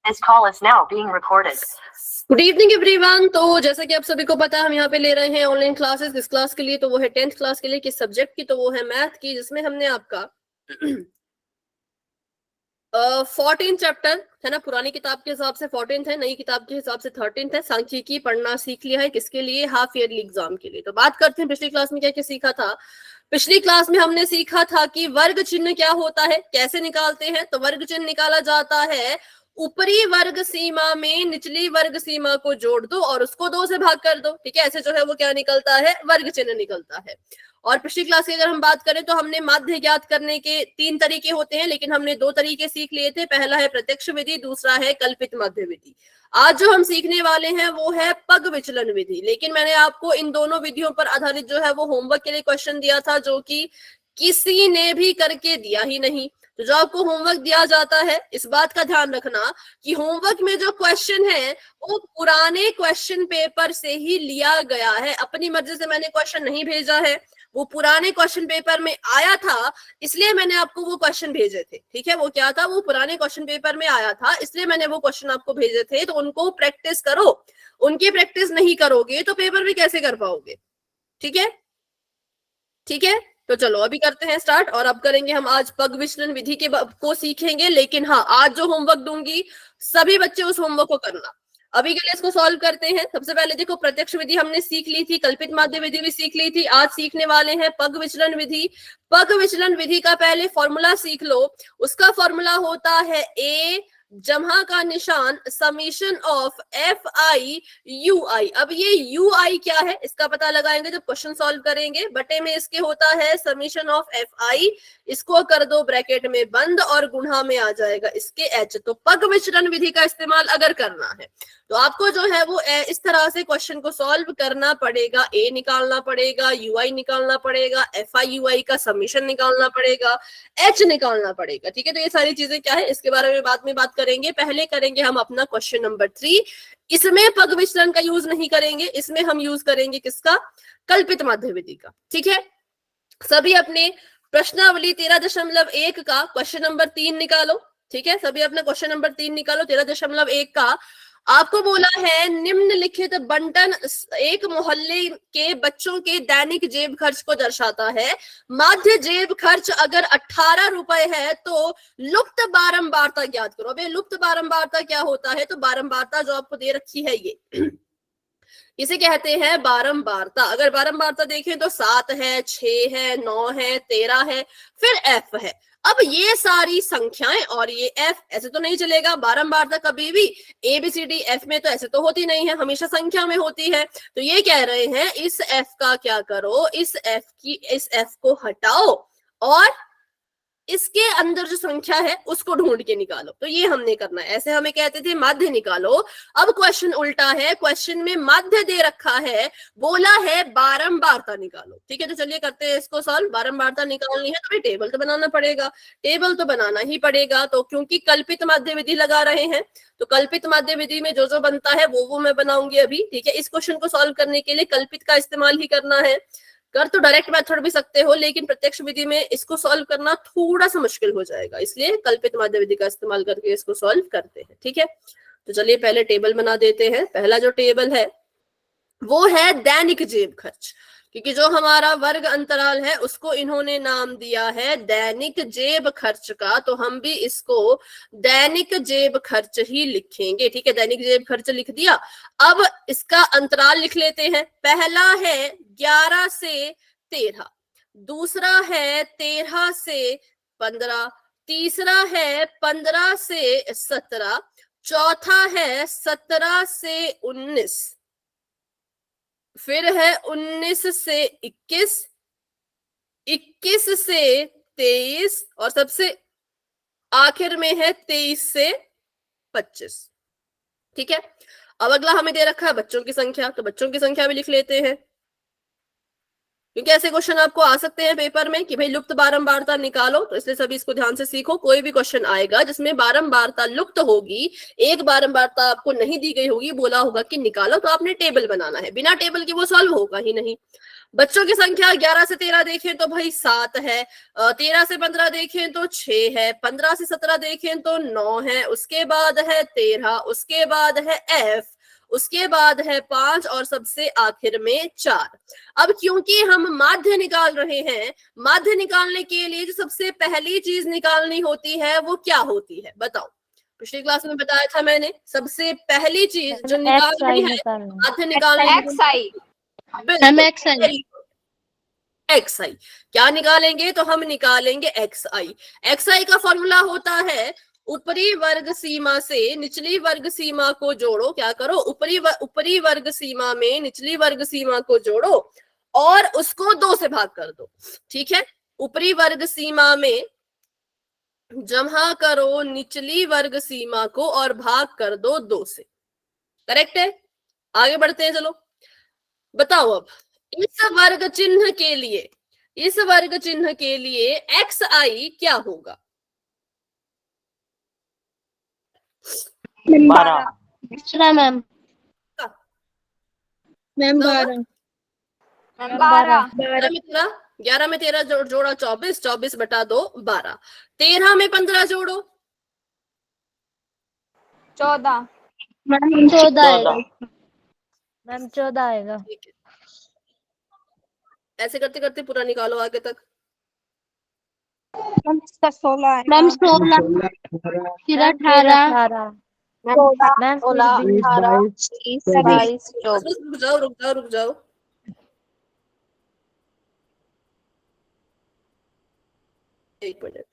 This call is now being recorded. Good evening everyone. तो जैसा कि आप सभी को पता है, हम यहाँ पे ले रहे हैं ऑनलाइन क्लासेस। किस क्लास के लिए? तो वो है 10th क्लास के लिए। किस सब्जेक्ट की? तो वो है मैथ की, जिसमें हमने आपका 14 चैप्टर है ना, पुरानी किताब के हिसाब से 14th है, नई किताब के हिसाब से 13th है। सांख्यिकी पढ़ना सीख लिया है। किसके लिए? हाफ ईयरली एग्जाम के लिए। तो बात करते हैं पिछली क्लास में क्या क्या सीखा था। पिछली क्लास में हमने सीखा था कि वर्ग चिन्ह क्या होता है, कैसे निकालते हैं। तो वर्ग चिन्ह निकाला जाता है, ऊपरी वर्ग सीमा में निचली वर्ग सीमा को जोड़ दो और उसको 2 से भाग कर दो। ठीक है, ऐसे जो है वो क्या निकलता है? वर्ग चिन्ह निकलता है। और पिछली क्लास की अगर हम बात करें तो हमने माध्य ज्ञात करने के 3 तरीके होते हैं, लेकिन हमने 2 तरीके सीख लिए थे। पहला है प्रत्यक्ष विधि, दूसरा है कल्पित माध्य विधि। आज जो हम सीखने वाले हैं वो है पग विचलन विधि। लेकिन मैंने आपको इन दोनों विधियों पर आधारित जो है वो होमवर्क के लिए क्वेश्चन दिया था, जो कि किसी ने भी करके दिया ही नहीं। तो जो आपको होमवर्क दिया जाता है, इस बात का ध्यान रखना कि होमवर्क में जो क्वेश्चन है वो पुराने क्वेश्चन पेपर से ही लिया गया है। अपनी मर्जी से मैंने क्वेश्चन नहीं भेजा है, वो पुराने क्वेश्चन पेपर में आया था, इसलिए मैंने आपको वो क्वेश्चन भेजे थे। ठीक है, वो क्या था? वो पुराने क्वेश्चन पेपर में आया था, इसलिए मैंने वो क्वेश्चन आपको भेजे थे। तो उनको प्रैक्टिस करो। उनकी प्रैक्टिस नहीं करोगे तो पेपर भी कैसे कर पाओगे? ठीक है, ठीक है। तो चलो अभी करते हैं स्टार्ट। और अब करेंगे हम आज पग विचलन विधि के को सीखेंगे। लेकिन हाँ, आज जो होमवर्क दूंगी सभी बच्चे उस होमवर्क को करना। अभी के लिए इसको सॉल्व करते हैं। सबसे पहले देखो, प्रत्यक्ष विधि हमने सीख ली थी, कल्पित माध्य विधि भी सीख ली थी। आज सीखने वाले हैं पग विचलन विधि। पग विचलन विधि का पहले फॉर्मूला सीख लो। उसका फॉर्मूला होता है ए जमा का निशान summation of F I U I. अब ये यू आई क्या है इसका पता लगाएंगे जब क्वेश्चन सॉल्व करेंगे। बटे में इसके होता है समीशन ऑफ एफ आई, इसको कर दो ब्रैकेट में बंद और गुणा में आ जाएगा इसके एच। तो पग विचलन विधि का इस्तेमाल अगर करना है तो आपको जो है वो इस तरह से क्वेश्चन को सॉल्व करना पड़ेगा। ए निकालना पड़ेगा, यू आई निकालना पड़ेगा, एफ आई यू आई का समीशन निकालना पड़ेगा, एच निकालना पड़ेगा। ठीक है, तो ये सारी चीजें क्या है इसके बारे में बाद में बात करेंगे। पहले करेंगे हम अपना क्वेश्चन नंबर 3। इसमें पग विचलन का यूज नहीं करेंगे, इसमें हम यूज करेंगे किसका? कल्पित माध्य विधि का। ठीक है, सभी अपने प्रश्नावली 13.1 का क्वेश्चन नंबर 3 निकालो। ठीक है, सभी अपना क्वेश्चन नंबर 3 निकालो 13.1 का। आपको बोला है निम्नलिखित बंटन एक मोहल्ले के बच्चों के दैनिक जेब खर्च को दर्शाता है। माध्य जेब खर्च अगर 18 रुपए है तो लुप्त बारंबारता ज्ञात करो। अब ये लुप्त बारंबारता क्या होता है? तो बारंबारता जो आपको दे रखी है ये इसे कहते हैं बारंबारता। अगर बारंबारता देखें तो 7 है, 6 है, 9 है, 13 है, फिर एफ है। अब ये सारी संख्याएं और ये एफ, ऐसे तो नहीं चलेगा। बारंबारता कभी भी A B C D F में तो ऐसे तो होती नहीं है, हमेशा संख्या में होती है। तो ये कह रहे हैं इस एफ का क्या करो, इस एफ को हटाओ और इसके अंदर जो संख्या है उसको ढूंढ के निकालो। तो ये हमने करना है। ऐसे हमें कहते थे माध्य निकालो। अब क्वेश्चन उल्टा है, क्वेश्चन में माध्य दे रखा है, बोला है बारंबारता निकालो। ठीक है, तो चलिए करते हैं इसको सॉल्व। बारंबारता निकालनी है तो टेबल तो बनाना पड़ेगा, टेबल तो बनाना ही पड़ेगा। तो क्योंकि कल्पित माध्य विधि लगा रहे हैं तो कल्पित माध्य विधि में जो जो बनता है वो मैं बनाऊंगी अभी। ठीक है, इस क्वेश्चन को सॉल्व करने के लिए कल्पित का इस्तेमाल ही करना है। कर तो डायरेक्ट मेथड भी सकते हो, लेकिन प्रत्यक्ष विधि में इसको सॉल्व करना थोड़ा सा मुश्किल हो जाएगा, इसलिए कल्पित माध्य विधि का इस्तेमाल करके इसको सॉल्व करते हैं। ठीक है, तो चलिए पहले टेबल बना देते हैं। पहला जो टेबल है वो है दैनिक जेब खर्च, क्योंकि जो हमारा वर्ग अंतराल है उसको इन्होंने नाम दिया है दैनिक जेब खर्च का, तो हम भी इसको दैनिक जेब खर्च ही लिखेंगे। ठीक है, दैनिक जेब खर्च लिख दिया। अब इसका अंतराल लिख लेते हैं। पहला है 11 से 13, दूसरा है 13 से 15, तीसरा है 15 से 17, चौथा है 17 से 19, फिर है 19 से 21, 21 से 23 और सबसे आखिर में है 23 से 25। ठीक है, अब अगला हमें दे रखा है बच्चों की संख्या, तो बच्चों की संख्या भी लिख लेते हैं, क्योंकि ऐसे क्वेश्चन आपको आ सकते हैं पेपर में कि भाई लुप्त बारंबारता निकालो। तो इसलिए सभी इसको ध्यान से सीखो। कोई भी क्वेश्चन आएगा जिसमें बारंबारता लुप्त होगी, एक बारंबारता आपको नहीं दी गई होगी, बोला होगा कि निकालो, तो आपने टेबल बनाना है। बिना टेबल के वो सॉल्व होगा ही नहीं। बच्चों की संख्या 11 से 13 देखें तो भाई 7 है, 13 से 15 देखें तो 6 है, 15 से 17 देखें तो 9 है, उसके बाद है 13, उसके बाद है F, उसके बाद है 5 और सबसे आखिर में 4। अब क्योंकि हम माध्य निकाल रहे हैं, माध्य निकालने के लिए जो सबसे पहली चीज निकालनी होती है वो क्या होती है बताओ? पिछली क्लास में बताया था मैंने, सबसे पहली चीज जो निकालनी है माध्य निकालने XI एक्स आई। क्या निकालेंगे? तो हम निकालेंगे एक्स आई। एक्स आई का फॉर्मूला होता है ऊपरी वर्ग सीमा से निचली वर्ग सीमा को जोड़ो। क्या करो? ऊपरी वर्ग सीमा में निचली वर्ग सीमा को जोड़ो और उसको 2 से भाग कर दो। ठीक है, ऊपरी वर्ग सीमा में जमा करो निचली वर्ग सीमा को और भाग कर दो 2 से। करेक्ट है? आगे बढ़ते हैं, चलो बताओ। अब इस वर्ग चिन्ह के लिए, इस वर्ग चिन्ह के लिए एक्स आई क्या होगा? 12 मैम 12 11 में 13 जोड़ा 24, 24 बटा 2 12, 13 में 15 जोड़ो 14 मैम 14 आएगा। मैम 14 आएगा। ठीक है, ऐसे करते करते पूरा निकालो आगे तक। मैम 16 मैम 16 फिर 18 मैम 16 फिर 18 20 22 24 रुक जाओ। एक मिनट।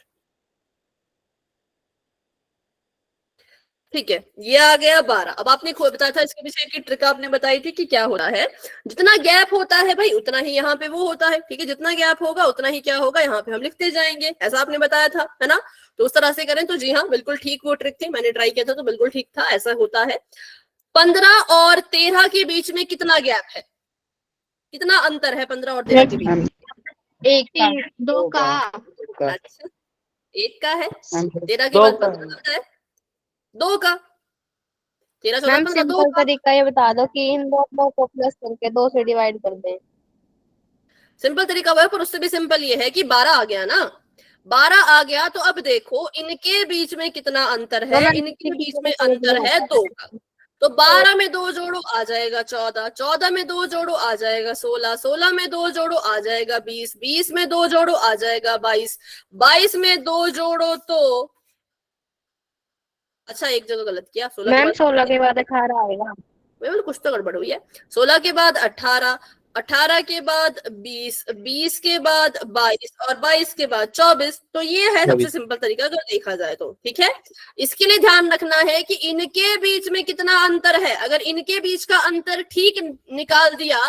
ठीक है, ये आ गया 12। अब आपने खुद बताया था, इसके पीछे की ट्रिक आपने बताई थी कि क्या हो रहा है, जितना गैप होता है भाई उतना ही यहाँ पे वो होता है। ठीक है, जितना गैप होगा उतना ही क्या होगा, यहाँ पे हम लिखते जाएंगे, ऐसा आपने बताया था, है ना? तो उस तरह से करें तो जी हाँ बिल्कुल ठीक वो ट्रिक थी, मैंने ट्राई किया था तो बिल्कुल ठीक था, ऐसा होता है। 15 और 13 के बीच में कितना गैप है, कितना अंतर है 15 और 13 के बीच? 1 का 2 का। अच्छा, 1 का है, 13 के बाद 15 का है, 2 का, 13 14 15 2 सिंपल का। तरीका ये बता दो कि इन दोनों को प्लस करके 2 से डिवाइड कर दें। सिंपल तरीका वो है, पर उससे भी सिंपल ये है कि 12 आ गया ना, 12 आ गया तो अब देखो इनके बीच में कितना अंतर है, इनके बीच में अंतर है 2 का। तो 12 में 2 जोड़ो आ जाएगा 14, 14 में 2 जोड़ो आ जाएगा 16, 16 में 2 जोड़ो आ जाएगा 20, 20 में 2 जोड़ो आ जाएगा 22, 22 में 2 जोड़ो तो अच्छा एक जगह गलत किया, 16 के बाद 18 आएगा। कुछ तो गड़बड़ हुई है। 16 के बाद 18, 18 के बाद 20, 20 के बाद 22 और 22 के बाद 24। तो ये है सबसे सिंपल तरीका अगर देखा जाए तो। ठीक है, इसके लिए ध्यान रखना है कि इनके बीच में कितना अंतर है। अगर इनके बीच का अंतर ठीक निकाल दिया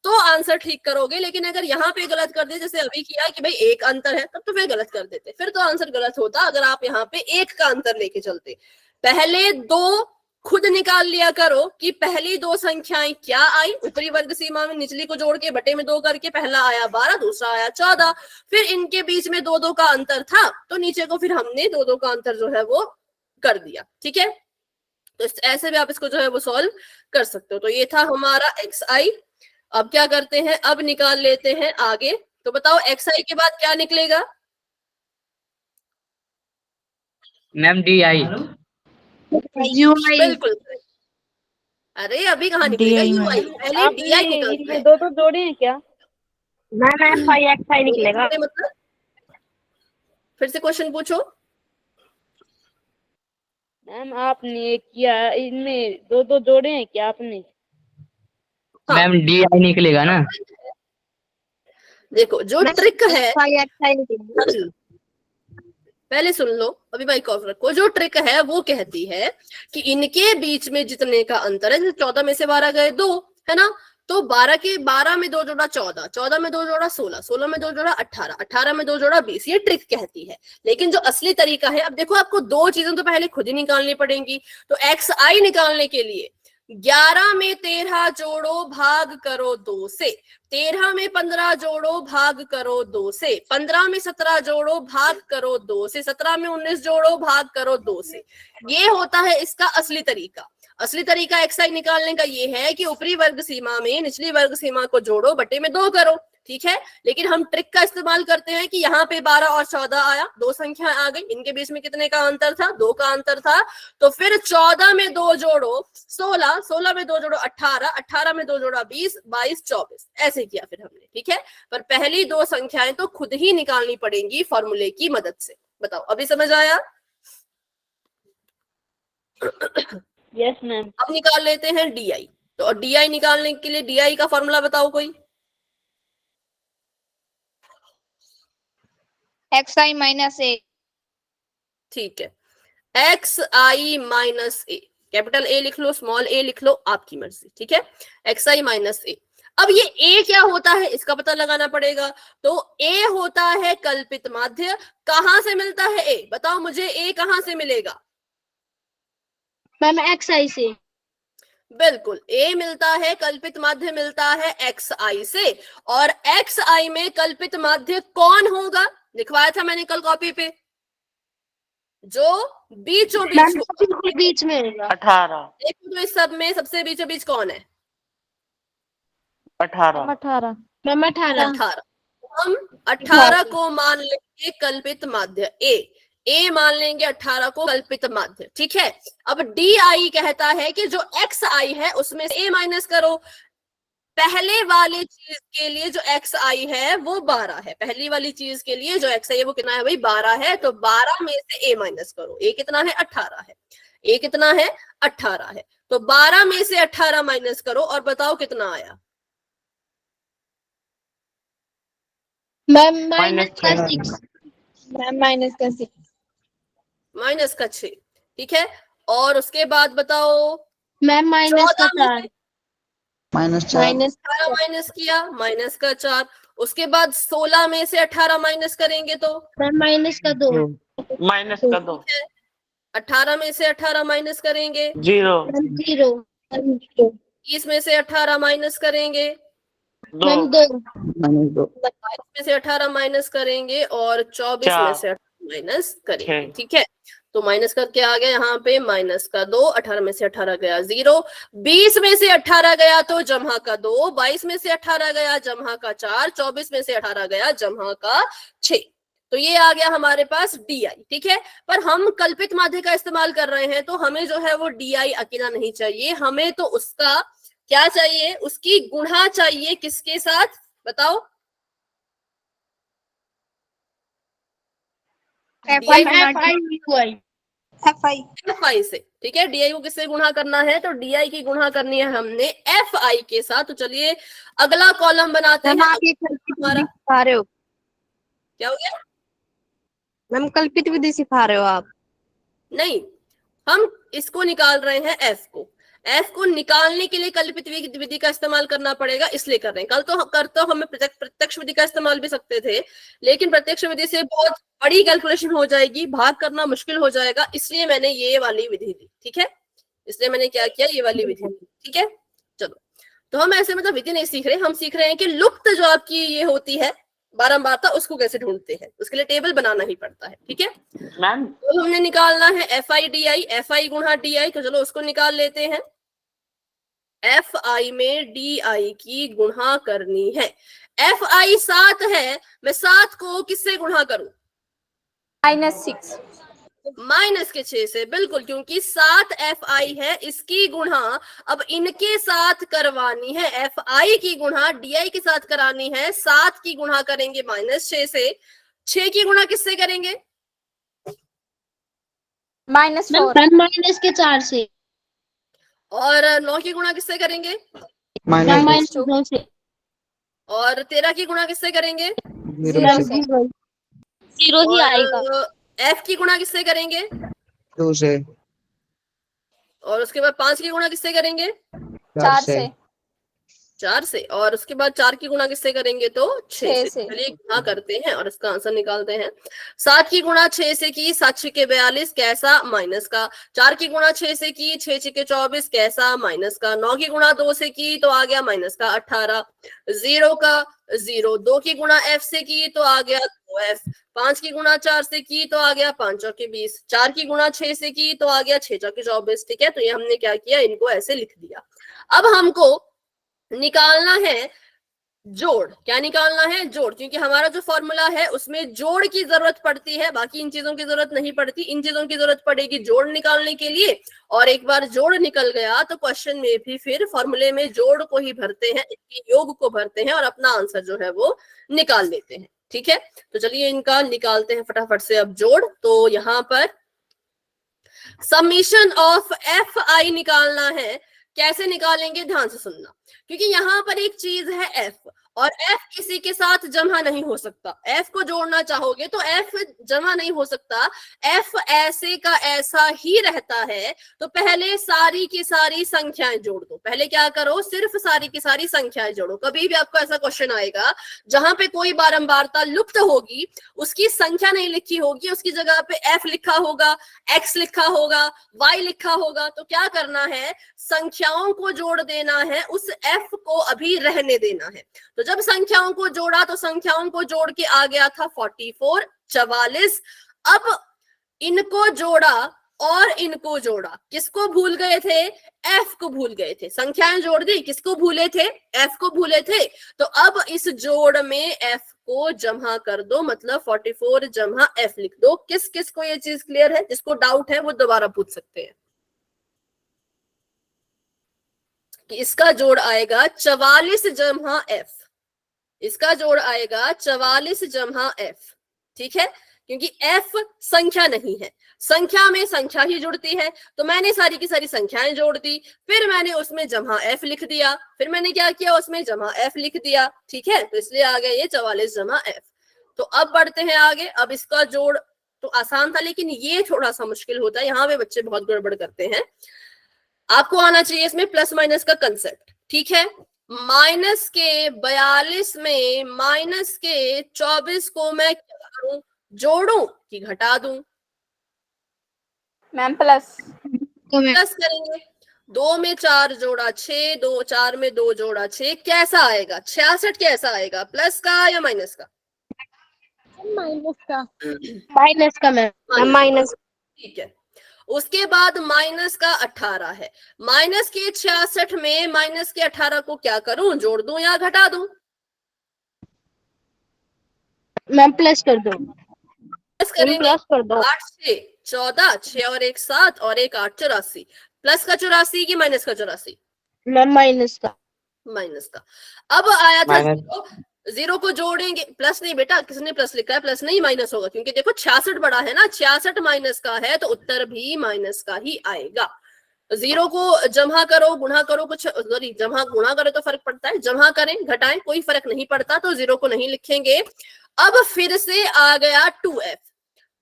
तो आंसर ठीक करोगे, लेकिन अगर यहाँ पे गलत कर दे जैसे अभी किया कि भाई 1 अंतर है, तब तो फिर गलत कर देते, फिर तो आंसर गलत होता। अगर आप यहाँ पे 1 का अंतर लेके चलते, पहले 2 खुद निकाल लिया करो कि पहली 2 संख्याएं क्या आई, ऊपरी वर्ग सीमा में निचली को जोड़ के बटे में 2 करके, पहला आया 12, दूसरा आया 14, फिर इनके बीच में 2-2 का अंतर था तो नीचे को फिर हमने 2-2 का अंतर जो है वो कर दिया। ठीक है, तो ऐसे भी आप इसको जो है वो सॉल्व कर सकते हो। तो ये था हमारा एक्स आई। अब क्या करते हैं, अब निकाल लेते हैं आगे। तो बताओ एक्स आई के बाद क्या निकलेगा? Ma'am D I. बिल्कुल, अरे अभी कहाँ निकलेगा यूआई, पहले डीआई निकलता है। 2 जोड़े हैं क्या? मैम FI XI निकलेगा। मतलब फिर से क्वेश्चन पूछो। मैम आपने किया, इनमें 2 जोड़े हैं क्या आपने? हाँ। मैम डी आई निकलेगा ना? देखो जो ट्रिक है, FI XI निकलेगा। पहले सुन लो, अभी माइक ऑफ रखो। जो ट्रिक है वो कहती है कि इनके बीच में जितने का अंतर है, जैसे 14 में से 12 गए 2, है ना? तो 12 में 2 जोड़ा 14, 14 में 2 जोड़ा 16, 16 में 2 जोड़ा 18, 18 में 2 जोड़ा 20। ये ट्रिक कहती है। लेकिन जो असली तरीका है, अब देखो आपको 2 चीजें तो पहले खुद ही निकालनी पड़ेंगी। तो एक्स आई निकालने के लिए 11 में 13 जोड़ो भाग करो 2 से, 13 में 15 जोड़ो भाग करो 2 से, 15 में 17 जोड़ो भाग करो 2 से, 17 में 19 जोड़ो भाग करो 2 से। ये होता है इसका असली तरीका। असली तरीका xi निकालने का ये है कि ऊपरी वर्ग सीमा में निचली वर्ग सीमा को जोड़ो, बटे में 2 करो, ठीक है। लेकिन हम ट्रिक का इस्तेमाल करते हैं कि यहाँ पे 12 और 14 आया, 2 संख्या आ गई, इनके बीच में कितने का अंतर था, 2 का अंतर था, तो फिर 14 में 2 जोड़ो 16, 16 में 2 जोड़ो 18, 18 में 2 जोड़ा 20, 22, 24, ऐसे किया फिर हमने, ठीक है। पर पहली 2 संख्याएं तो खुद ही निकालनी पड़ेंगी फॉर्मूले की मदद से। बताओ अभी समझ आया? Yes ma'am. अब निकाल लेते हैं डी। तो डी निकालने के लिए डी का फॉर्मूला बताओ कोई। xi माइनस ए। ठीक है, xi minus A, capital A लिख लो, स्मॉल ए लिख लो, आपकी मर्जी, ठीक है। xi माइनस ए। अब ये a क्या होता है इसका पता लगाना पड़ेगा। तो a होता है कल्पित माध्य। कहां से मिलता है a? बताओ मुझे, a कहां से मिलेगा? मैम xi से। बिल्कुल, a मिलता है, कल्पित माध्य मिलता है xi से। और xi में कल्पित माध्य कौन होगा? लिखवाया था मैंने कल कॉपी पे, जो बीचों बीच में होगा। 18। देखो तो इस सब में सबसे बीचों बीच कौन है? 18। मैम 18। 18। हम 18 को मान लेंगे कल्पित माध्य a मान लेंगे 18 को कल्पित माध्य, ठीक है। अब डी कहता है कि जो xi है उसमें से a माइनस करो। पहले वाली चीज के लिए जो xi है वो 12 है, पहली वाली चीज के लिए जो xi है वो कितना है भाई? 12 है। तो 12 में से a माइनस करो, a कितना है? 18 है। a कितना है? 18 है। तो 12 में से 18 माइनस करो और बताओ कितना आया? मैम माइनस का 6। 6। मैम माइनस का 6। माइनस का 6, ठीक है। और उसके बाद बताओ, मैम माइनस का 4। माइनस 4। माइनस 18 माइनस किया, माइनस का 4। उसके बाद 16 में से 18 माइनस करेंगे तो मैम माइनस का 2। माइनस का 2। 18 में से 18 माइनस करेंगे 0। 0। 20 में से 18 माइनस करेंगे 2। मैम 2। माइनस 2। 22 में से 18 माइनस करेंगे और 24 में से 18 माइनस करेंगे, ठीक है। तो माइनस करके आ गया यहाँ पे माइनस का 2, 18 में से 18 गया 0, 20 में से 18 गया तो जमा का 2, 22 में से 18 गया जमा का 4, 24 में से 18 गया जमा का 6। तो ये आ गया हमारे पास डी, ठीक है। पर हम कल्पित माध्य का इस्तेमाल कर रहे हैं तो हमें जो है वो डी अकेला नहीं चाहिए, हमें तो उसका क्या चाहिए? उसकी गुणा चाहिए। किसके साथ बताओ? fi से, ठीक है। डी को किससे गुणा करना है? तो डी की गुणा करनी है हमने fi के साथ। तो चलिए अगला कॉलम बनाते हैं। हमारा सिखा रहे हो? क्या हो गया? मैम कल्पित विधि सिखा रहे हो आप? नहीं, हम इसको निकाल रहे हैं f को निकालने के लिए कल्पित विधि का इस्तेमाल करना पड़ेगा, इसलिए कर रहे हैं। कल तो करते हमें प्रत्यक्ष विधि का इस्तेमाल भी सकते थे, लेकिन प्रत्यक्ष विधि से बहुत बड़ी कैलकुलेशन हो जाएगी, भाग करना मुश्किल हो जाएगा, इसलिए मैंने ये वाली विधि दी, ठीक है। इसलिए मैंने क्या किया? ये वाली विधि दी, ठीक है। चलो, तो हम ऐसे मतलब विधि नहीं सीख रहे, हम सीख रहे हैं कि लुप्त जो आपकी ये होती है बारंबारता, उसको कैसे ढूंढते हैं, उसके लिए टेबल बनाना ही पड़ता है, ठीक है। मैम तो हमने निकालना है fi di, fi गुणा di, तो चलो उसको निकाल लेते हैं। fi में di की गुणा करनी है। fi 7 है, मैं 7 को किससे गुणा करूं? -6। माइनस के 6 से, बिल्कुल, क्योंकि 7 fi है, इसकी गुणा अब इनके साथ करवानी है। fi की गुणा di के साथ करानी है। 7 की गुणा करेंगे -6 से, 6 की गुणा किससे करेंगे? -4। माइनस के 4 से। और 9 की गुणा किससे करेंगे? -2 से। और 13 की गुणा किससे करेंगे? 0 ही आएगा। और f की गुणा किससे करेंगे? 2 से। और उसके बाद 5 की गुणा किससे करेंगे? 4 से। 4 से। और उसके बाद 4 की गुणा किससे करेंगे? तो 6 से। से। चलिए गुणा करते हैं और इसका आंसर निकालते हैं। 7 की गुणा 6 से की, 7 छके 42, कैसा? माइनस का। 4 की गुणा 6 से की, 6 छके 24, कैसा? माइनस का। 9 की गुणा 2 से की तो आ गया माइनस का 18, 0 का 0। 2 की गुणा f से की तो आ गया 2f। 5 की गुणा 4 से की तो आ गया 5 चौके 20, 4 की गुणा 6 से की तो आ गया 6 चौके 24। ठीक है, तो ये हमने क्या किया, इनको ऐसे लिख दिया। अब हमको निकालना है जोड़। क्या निकालना है, जोड़, क्योंकि हमारा जो फॉर्मूला है उसमें जोड़ की जरूरत पड़ती है, बाकी इन चीजों की जरूरत नहीं पड़ती। इन चीजों की जरूरत पड़ेगी जोड़ निकालने के लिए, और एक बार जोड़ निकल गया तो क्वेश्चन में भी फिर फॉर्मूले में जोड़ को ही भरते हैं, इसके योग को भरते हैं और अपना आंसर जो है वो निकाल लेते हैं। ठीक है, तो चलिए इनका निकालते हैं फटाफट से अब जोड़। तो यहाँ पर समीशन ऑफ एफ आई निकालना है। कैसे निकालेंगे, ध्यान से सुनना, क्योंकि यहाँ पर एक चीज है एफ, और एफ किसी के साथ जमा नहीं हो सकता। एफ को जोड़ना चाहोगे तो एफ जमा नहीं हो सकता, एफ ऐसे का ऐसा ही रहता है। तो पहले सारी की सारी संख्याएं जोड़ दो। पहले क्या करो, सिर्फ सारी की सारी संख्याएं जोड़ो। कभी भी आपको ऐसा क्वेश्चन आएगा जहां पे कोई बारंबारता लुप्त होगी, उसकी संख्या नहीं लिखी होगी, उसकी जगह पे एफ लिखा होगा, एक्स लिखा होगा, वाई लिखा होगा, तो क्या करना है, संख्याओं को जोड़ देना है, उस एफ को अभी रहने देना है। तो जब संख्याओं को जोड़ा तो संख्याओं को जोड़ के आ गया था 44, 44। अब इनको जोड़ा और इनको जोड़ा, किसको भूल गए थे, एफ को भूल गए थे। संख्याएं जोड़ दी, किसको भूले थे, एफ को भूले थे। तो अब इस जोड़ में एफ को जमा कर दो, मतलब 44 जमा एफ लिख दो। किस किस को ये चीज क्लियर है, जिसको डाउट है वो दोबारा पूछ सकते हैं। कि इसका जोड़ आएगा 44 जमा एफ, इसका जोड़ आएगा 44 जमा एफ। ठीक है, क्योंकि एफ संख्या नहीं है, संख्या में संख्या ही जुड़ती है। तो मैंने सारी की सारी संख्याएं जोड़ दी, फिर मैंने उसमें जमा एफ लिख दिया, फिर मैंने क्या किया, उसमें जमा एफ लिख दिया। ठीक है, तो इसलिए आ गया ये 44 जमा एफ। तो अब बढ़ते हैं आगे। अब इसका जोड़ तो आसान था, लेकिन ये थोड़ा सा मुश्किल होता है, यहाँ पे बच्चे बहुत गड़बड़ करते हैं। आपको आना चाहिए इसमें प्लस माइनस का कंसेप्ट। ठीक है, माइनस के 42 में माइनस के 24 को मैं क्या करूं, जोड़ूं कि घटा दूं, मैम प्लस। प्लस करेंगे। 2 में 4 जोड़ा 6, 2 4 में 2 जोड़ा 6, कैसा आएगा, 66 कैसा आएगा, प्लस का या माइनस का, माइनस का मैम, माइनस। ठीक है, उसके बाद माइनस का 18 है। माइनस के 66 में माइनस के 18 को क्या करूं, जोड़ दूं या घटा दूं, मैम प्लस कर दो, प्लस करेंगे। प्लस कर दो। 8 6 14, 6 और 1 7 और 1 8 84। प्लस का 84 की माइनस का 84, मैम माइनस का। माइनस का। अब आया था 0, 0 को जोड़ेंगे, प्लस नहीं बेटा, किसने प्लस लिखा है, प्लस नहीं माइनस होगा, क्योंकि देखो 66 बड़ा है ना, 66 माइनस का है तो उत्तर भी माइनस का ही आएगा। 0 को जमा करो, गुणा करो, कुछ सॉरी जमा गुणा करो तो फर्क पड़ता है, जमा करें घटाएं कोई फर्क नहीं पड़ता, तो 0 को नहीं लिखेंगे। अब फिर से आ गया 2f।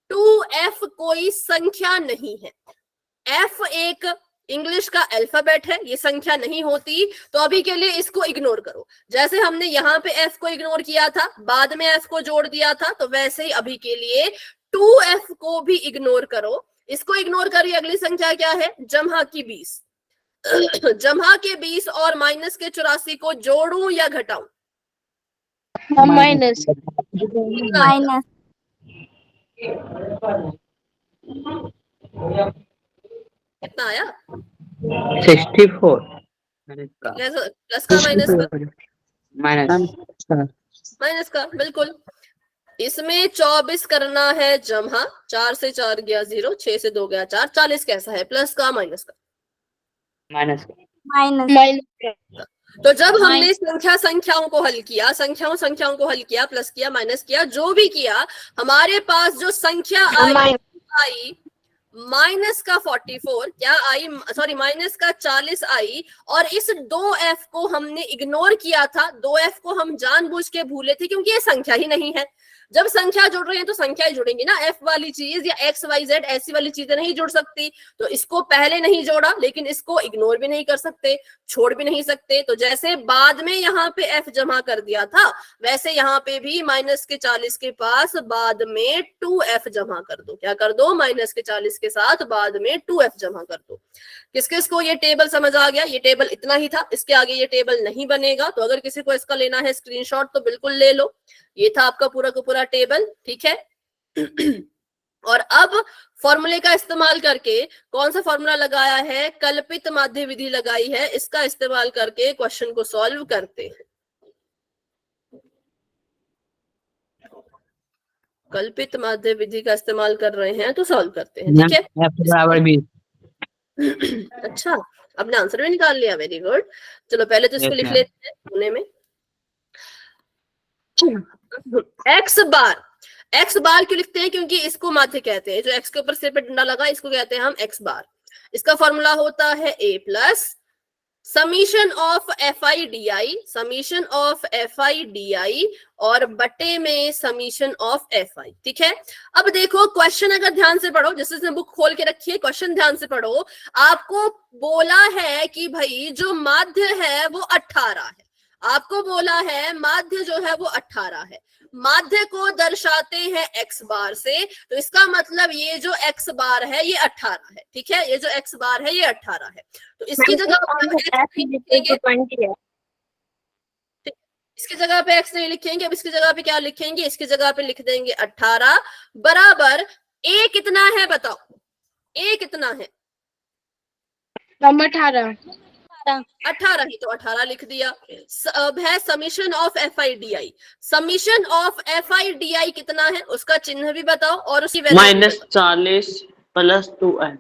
2f कोई संख्या नहीं है, f एक इंग्लिश का अल्फाबेट है, ये संख्या नहीं होती। तो अभी के लिए इसको इग्नोर करो। जैसे हमने यहाँ पे f को इग्नोर किया था, बाद में f को जोड़ दिया था, तो वैसे ही अभी के लिए 2f को भी इग्नोर करो। इसको इग्नोर करिए, अगली संख्या क्या है, जमा की 20। जमा के 20 और माइनस के 84 को जोड़ूं या घटाऊं, माइनस, माइनस। कितना आया, 64 प्लस का माइनस का, माइनस माइनस का, बिल्कुल। इसमें 24 करना है जमा, 4 से 4 गया 0, 6 से 2 गया 4, 40 कैसा है, प्लस का माइनस का, माइनस माइनस। तो जब हमने संख्याओं को हल किया, संख्याओं को हल किया, प्लस किया, माइनस किया, जो भी किया, हमारे पास जो संख्या आई माइनस का 44 क्या आई, सॉरी माइनस का 40 आई, और इस 2f को हमने इग्नोर किया था। 2f को हम जानबूझ के भूले थे क्योंकि ये संख्या ही नहीं है। जब संख्या जुड़ रही है तो संख्या जुड़ेंगी ना, f वाली चीज या x y z ऐसी वाली चीजें नहीं जुड़ सकती। तो इसको पहले नहीं जोड़ा, लेकिन इसको इग्नोर भी नहीं कर सकते, छोड़ भी नहीं सकते। तो जैसे बाद में यहाँ पे f जमा कर दिया था, वैसे यहाँ पे भी माइनस के 40 के पास बाद में 2f जमा कर दो। क्या कर दो, माइनस के 40 के साथ बाद में 2f जमा कर दो। किस किस को ये टेबल समझ आ गया, ये टेबल इतना ही था, इसके आगे ये टेबल नहीं बनेगा। तो अगर किसी को इसका लेना है स्क्रीनशॉट तो बिल्कुल ले लो। ये था आपका पूरा का पूरा पूरा टेबल, ठीक है। और अब फॉर्मूले का इस्तेमाल करके कौन सा फॉर्मूला लगाया है, कल्पित माध्य विधि लगाई है, इसका इस्तेमाल करके क्वेश्चन को सॉल्व करते हैं। कल्पित माध्य विधि का इस्तेमाल कर रहे हैं तो सॉल्व करते हैं, ठीक है। F बराबर 20। अच्छा, आपने आंसर भी निकाल लिया, वेरी गुड। चलो पहले तो इसको Yes, लिख ma'am. लेते हैं कोने में। एक्स बार क्यों लिखते हैं, क्योंकि इसको माध्य कहते हैं, जो एक्स के ऊपर सिर पे डंडा लगा इसको कहते हैं हम एक्स बार। इसका फॉर्मूला होता है A plus summation of F I D I और बटे में समीशन ऑफ एफ आई, ठीक है। अब देखो क्वेश्चन अगर ध्यान से पढ़ो, जैसे इसने बुक खोल के रखी है, क्वेश्चन ध्यान से पढ़ो। आपको बोला है कि भाई जो माध्य है वो 18 है, आपको बोला है माध्य जो है वो 18 है, माध्य को दर्शाते हैं एक्स बार से, तो इसका मतलब ये जो एक्स बार है ये 18 है, ठीक है। ये जो एक्स बार है ये 18 है, तो इसकी जगह इसकी जगह पे एक्स नहीं लिखेंगे, अब इसकी जगह पे क्या लिखेंगे, इसकी जगह पे लिख देंगे 18 बराबर ए कितना है बताओ, ए कितना है, 18 18 ही, तो 18 लिख दिया। अब है summation of F I D I, summation of F I D आई कितना है उसका चिन्ह भी बताओ और उसी -40 + 2f।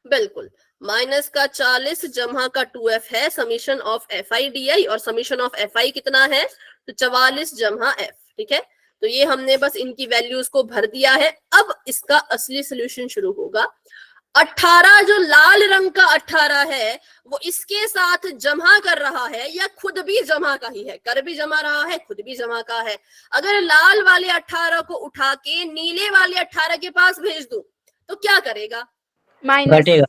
बिल्कुल, माइनस का 40 जमा का 2f है summation of F I D I, और समीशन ऑफ एफ आई कितना है, तो 44 जमा f, ठीक है। तो ये हमने बस इनकी वैल्यूज को भर दिया है। अब इसका असली सोल्यूशन शुरू होगा। 18 जो लाल रंग का 18 है वो इसके साथ जमा कर रहा है, या खुद भी जमा का ही है, कर भी जमा रहा है, खुद भी जमा का है। अगर लाल वाले 18 को उठा के नीले वाले 18 के पास भेज दूं तो क्या करेगा, घटेगा।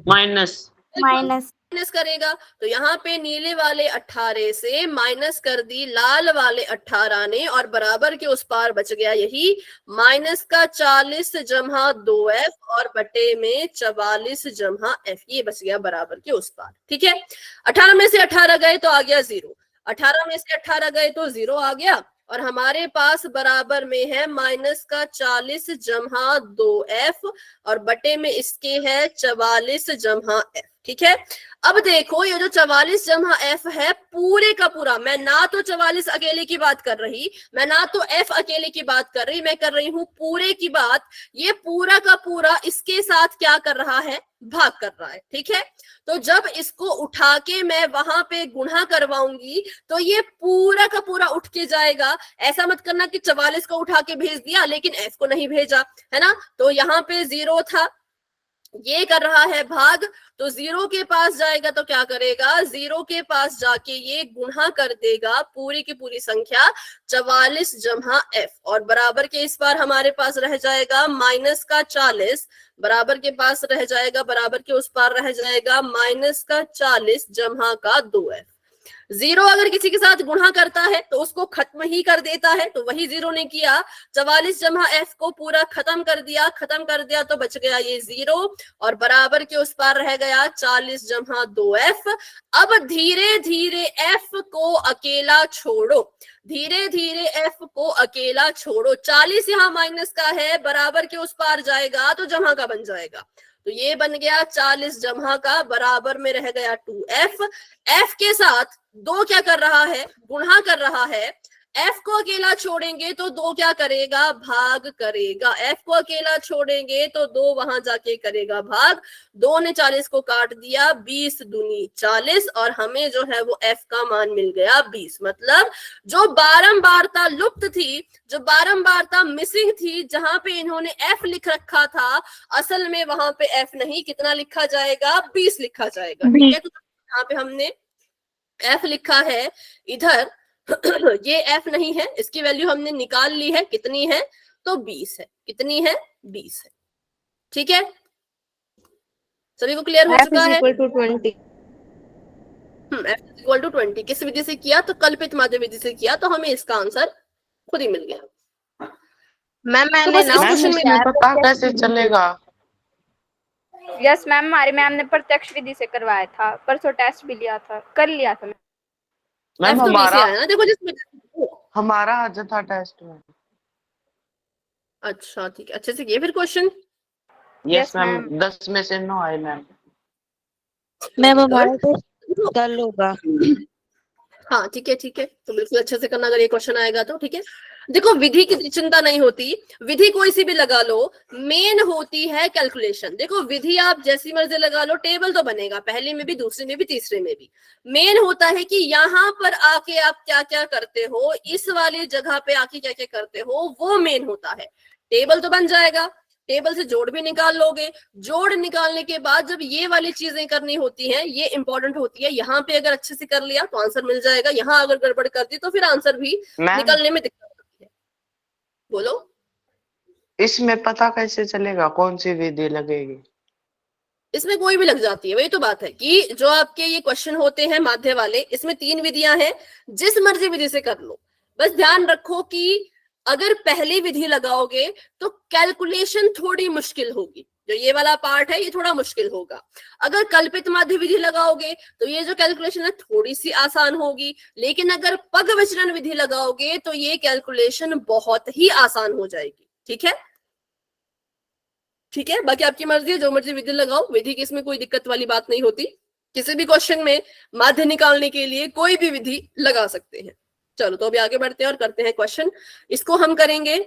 माइनस माइनस करेगा। तो यहाँ पे नीले वाले 18 से माइनस कर दी लाल वाले 18 ने, और बराबर के उस पार बच गया यही माइनस का 40 जमा 2f और बटे में 44 जमा f, ये बच गया बराबर के उस पार, ठीक है। 18 में से 18 गए तो आ गया 0, 18 में से 18 गए तो 0 आ गया, और हमारे पास बराबर में है माइनस का 40 जमा 2f और बटे में इसके है 44 जमा f, ठीक है। अब देखो ये जो 44 जमा f है पूरे का पूरा, मैं ना तो 44 अकेले की बात कर रही, मैं ना तो f अकेले की बात कर रही, मैं कर रही हूं पूरे की बात। ये पूरा का पूरा इसके साथ क्या कर रहा है, भाग कर रहा है, ठीक है। तो जब इसको उठा के मैं वहां पे गुणा करवाऊंगी तो ये पूरा का पूरा उठ के जाएगा। ऐसा मत करना कि 44 को उठा के भेज दिया लेकिन f को नहीं भेजा, है ना। तो यहाँ पे 0 था, ये कर रहा है भाग, तो 0 के पास जाएगा तो क्या करेगा, 0 के पास जाके ये गुणा कर देगा पूरी की पूरी संख्या 44 जमा f, और बराबर के इस बार हमारे पास रह जाएगा माइनस का 40, बराबर के पास रह जाएगा, बराबर के उस पार रह जाएगा माइनस का 40 जमा का 2f। 0 अगर किसी के साथ गुणा करता है तो उसको खत्म ही कर देता है, तो वही 0 ने किया, 44 जमा f को पूरा खत्म कर दिया तो बच गया ये 0, और बराबर के उस पार रह गया 40 जमा 2f। अब धीरे धीरे f को अकेला छोड़ो, धीरे धीरे f को अकेला छोड़ो, 40 यहाँ माइनस का है, बराबर के उस पार जाएगा तो जमा का बन जाएगा, तो ये बन गया 40 जमा का, बराबर में रह गया 2f। f के साथ 2 क्या कर रहा है, गुणा कर रहा है, f को अकेला छोड़ेंगे तो 2 क्या करेगा, भाग करेगा, f को अकेला छोड़ेंगे तो 2 वहां जाके करेगा भाग, 2 ने 40 को काट दिया, 20 दूनी 40, और हमें जो है वो f का मान मिल गया 20। मतलब जो बारंबारता लुप्त थी, जो बारंबारता मिसिंग थी, जहां पे इन्होंने f लिख रखा था, असल में वहां पे f नहीं, कितना लिखा जाएगा, 20 लिखा जाएगा, ठीक है। तो यहाँ पे हमने f लिखा है, इधर ये f नहीं है, इसकी वैल्यू हमने निकाल ली है, कितनी है, तो 20 है, कितनी है, 20 है, ठीक है। सभी को क्लियर हो चुका है। f=20 किस विधि से किया, तो कल्पित माध्य विधि से किया, तो हमें इसका आंसर खुद ही मिल गया। मैम तो मैंने बस इस क्वेश्चन में पता कैसे चलेगा? यस मैम, हमारे मैम ने प्रत्यक्ष विधि से करवाया था, परसों टेस्ट भी लिया था, कर लिया था मैम f तो 20 आया ना, देखो जिसमें हमारा आज था टेस्ट में। अच्छा ठीक है, अच्छे से किए फिर question. Yes Yes, ma'am, ma'am. 10 में से 9 आए मैम। मैम हमारा टेस्ट कल होगा। हाँ ठीक है ठीक है, तो बिल्कुल अच्छे से करना अगर ये क्वेश्चन आएगा तो। ठीक है, देखो विधि की चिंता नहीं होती, विधि कोई सी भी लगा लो, मेन होती है कैलकुलेशन। देखो विधि आप जैसी मर्जी लगा लो, टेबल तो बनेगा पहले में भी, दूसरे में भी, तीसरे में भी। मेन होता है कि यहाँ पर आके आप क्या क्या करते हो, इस वाली जगह पे आके क्या क्या करते हो, वो मेन होता है। टेबल तो बन जाएगा, टेबल से जोड़ भी निकाल लोगे, जोड़ निकालने के बाद जब ये वाली चीजें करनी होती हैं, ये इंपॉर्टेंट होती है। यहाँ पे अगर अच्छे से कर लिया तो आंसर मिल जाएगा, यहाँ अगर गड़बड़ कर दी तो फिर आंसर भी मैम निकलने में दिक्कत होती है। बोलो। इसमें पता कैसे चलेगा कौन सी विधि लगेगी? इसमें कोई भी लग जाती है, वही तो बात है कि जो आपके ये क्वेश्चन होते हैं माध्य वाले, इसमें 3 विधियां हैं, जिस मर्जी विधि से कर लो। बस ध्यान रखो कि अगर पहली विधि लगाओगे तो कैलकुलेशन थोड़ी मुश्किल होगी, जो ये वाला पार्ट है ये थोड़ा मुश्किल होगा। अगर कल्पित माध्य विधि लगाओगे तो ये जो कैलकुलेशन है थोड़ी सी आसान होगी, लेकिन अगर पग विचलन विधि लगाओगे तो ये कैलकुलेशन बहुत ही आसान हो जाएगी। ठीक है, ठीक है, बाकी आपकी मर्जी है, जो मर्जी विधि लगाओ, विधि की इसमें कोई दिक्कत वाली बात नहीं होती। किसी भी क्वेश्चन में माध्य निकालने के लिए कोई भी विधि लगा सकते हैं। चलो तो अभी आगे बढ़ते हैं और करते हैं क्वेश्चन। इसको हम करेंगे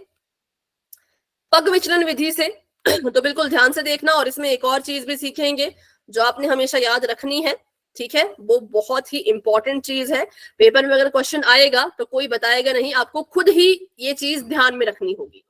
पग विचलन विधि से, तो बिल्कुल ध्यान से देखना। और इसमें एक और चीज भी सीखेंगे जो आपने हमेशा याद रखनी है, ठीक है, वो बहुत ही इंपॉर्टेंट चीज है। पेपर में अगर क्वेश्चन आएगा तो कोई बताएगा नहीं, आपको खुद ही ये चीज ध्यान में रखनी होगी।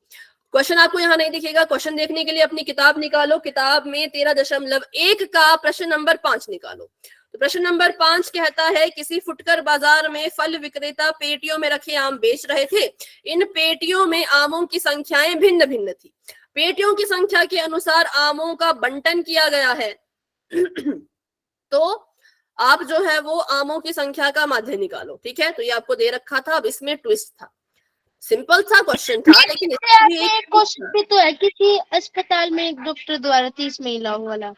क्वेश्चन आपको यहाँ नहीं दिखेगा, क्वेश्चन देखने के लिए अपनी किताब निकालो, किताब में 13.1 का प्रश्न नंबर 5 निकालो। तो प्रश्न नंबर 5 कहता है, किसी फुटकर बाजार में फल विक्रेता पेटियों में रखे आम बेच रहे थे। इन पेटियों में आमों की संख्याएं भिन्न भिन्न थी। पेटियों की संख्या के अनुसार आमों का बंटन किया गया है। तो आप जो है वो आमों की संख्या का माध्य निकालो। ठीक है, तो ये आपको दे रखा था, अब इसमें ट्विस्ट था। सिंपल सा क्वेश्चन था, लेकिन इसमें भी एक क्वेश्चन भी तो है, किसी अस्पताल में एक डॉक्टर द्वारा 30 महिलाओं वाला।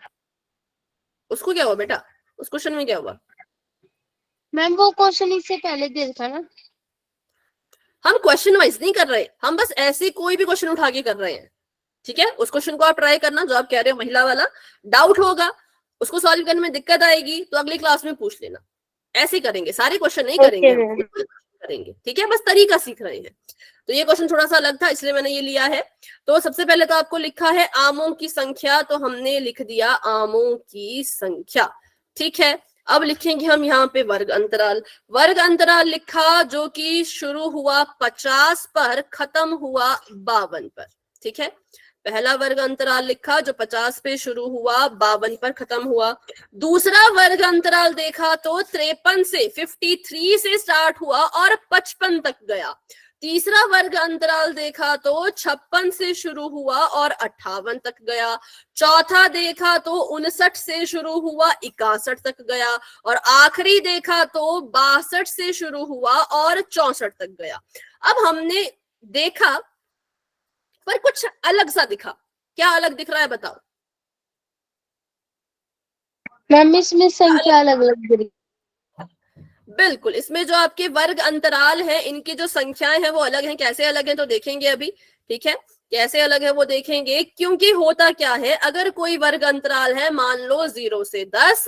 उसको क्या हुआ बेटा, उस क्वेश्चन में क्या हुआ? मैम वो क्वेश्चन इससे पहले दिया था ना। हम क्वेश्चन वाइज नहीं कर रहे, हम बस ऐसे कोई भी क्वेश्चन उठा के कर रहे हैं। ठीक है, उस क्वेश्चन को आप ट्राई करना जो आप कह रहे हो महिला वाला। डाउट होगा, उसको सॉल्व करने में दिक्कत आएगी तो अगली क्लास में पूछ लेना। ऐसे करेंगे, सारे क्वेश्चन नहीं करेंगे हम, करेंगे। ठीक है, बस तरीका सीख रहे हैं। तो ये क्वेश्चन थोड़ा सा अलग था, इसलिए मैंने ये लिया है। तो सबसे पहले तो आपको लिखा है आमों की संख्या, तो हमने लिख दिया आमों की संख्या। ठीक है, अब लिखेंगे हम यहाँ पे वर्ग अंतराल। वर्ग अंतराल लिखा जो कि शुरू हुआ 50 पर, खत्म हुआ 52 पर। ठीक है, पहला वर्ग अंतराल लिखा जो 50 पे शुरू हुआ, 52 पर खत्म हुआ। दूसरा वर्ग अंतराल देखा तो 53 से 53 से स्टार्ट हुआ और 55 तक गया। तीसरा वर्ग अंतराल देखा तो 56 से शुरू हुआ और 58 तक गया। चौथा देखा तो 59 से शुरू हुआ, 61 तक गया। और आखिरी देखा तो 62 से शुरू हुआ और 64 तक गया। अब हमने देखा पर कुछ अलग सा दिखा, क्या अलग दिख रहा है बताओ? मैम इसमें संख्या अलग अलग गिरी। बिल्कुल, इसमें जो आपके वर्ग अंतराल है इनकी जो संख्याएं हैं वो अलग हैं। कैसे अलग हैं तो देखेंगे अभी। ठीक है, कैसे अलग है वो देखेंगे, क्योंकि होता क्या है, अगर कोई वर्ग अंतराल है मान लो 0 से 10,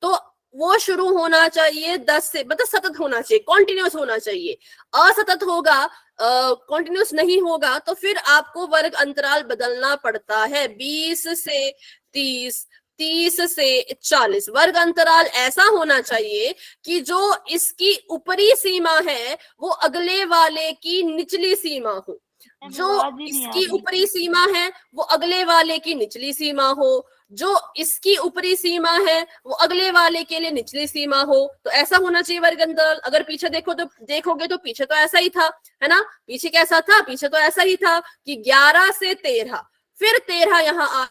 तो वो शुरू होना चाहिए 10 से, मतलब सतत होना चाहिए, कॉन्टिन्यूस होना चाहिए। असतत होगा, कॉन्टिन्यूस नहीं होगा, तो फिर आपको वर्ग अंतराल बदलना पड़ता है। 20 से 30, 30 से 40। वर्ग अंतराल ऐसा होना चाहिए कि जो इसकी ऊपरी सीमा है वो अगले वाले की निचली सीमा हो, जो इसकी ऊपरी सीमा है वो अगले वाले की निचली सीमा हो, जो इसकी ऊपरी सीमा है वो अगले वाले के लिए निचली सीमा हो। तो ऐसा होना चाहिए वर्ग अंतराल। अगर पीछे देखोगे तो पीछे तो ऐसा ही था, है ना। पीछे कैसा था, पीछे तो ऐसा ही था कि 11 से 13, फिर 13 यहाँ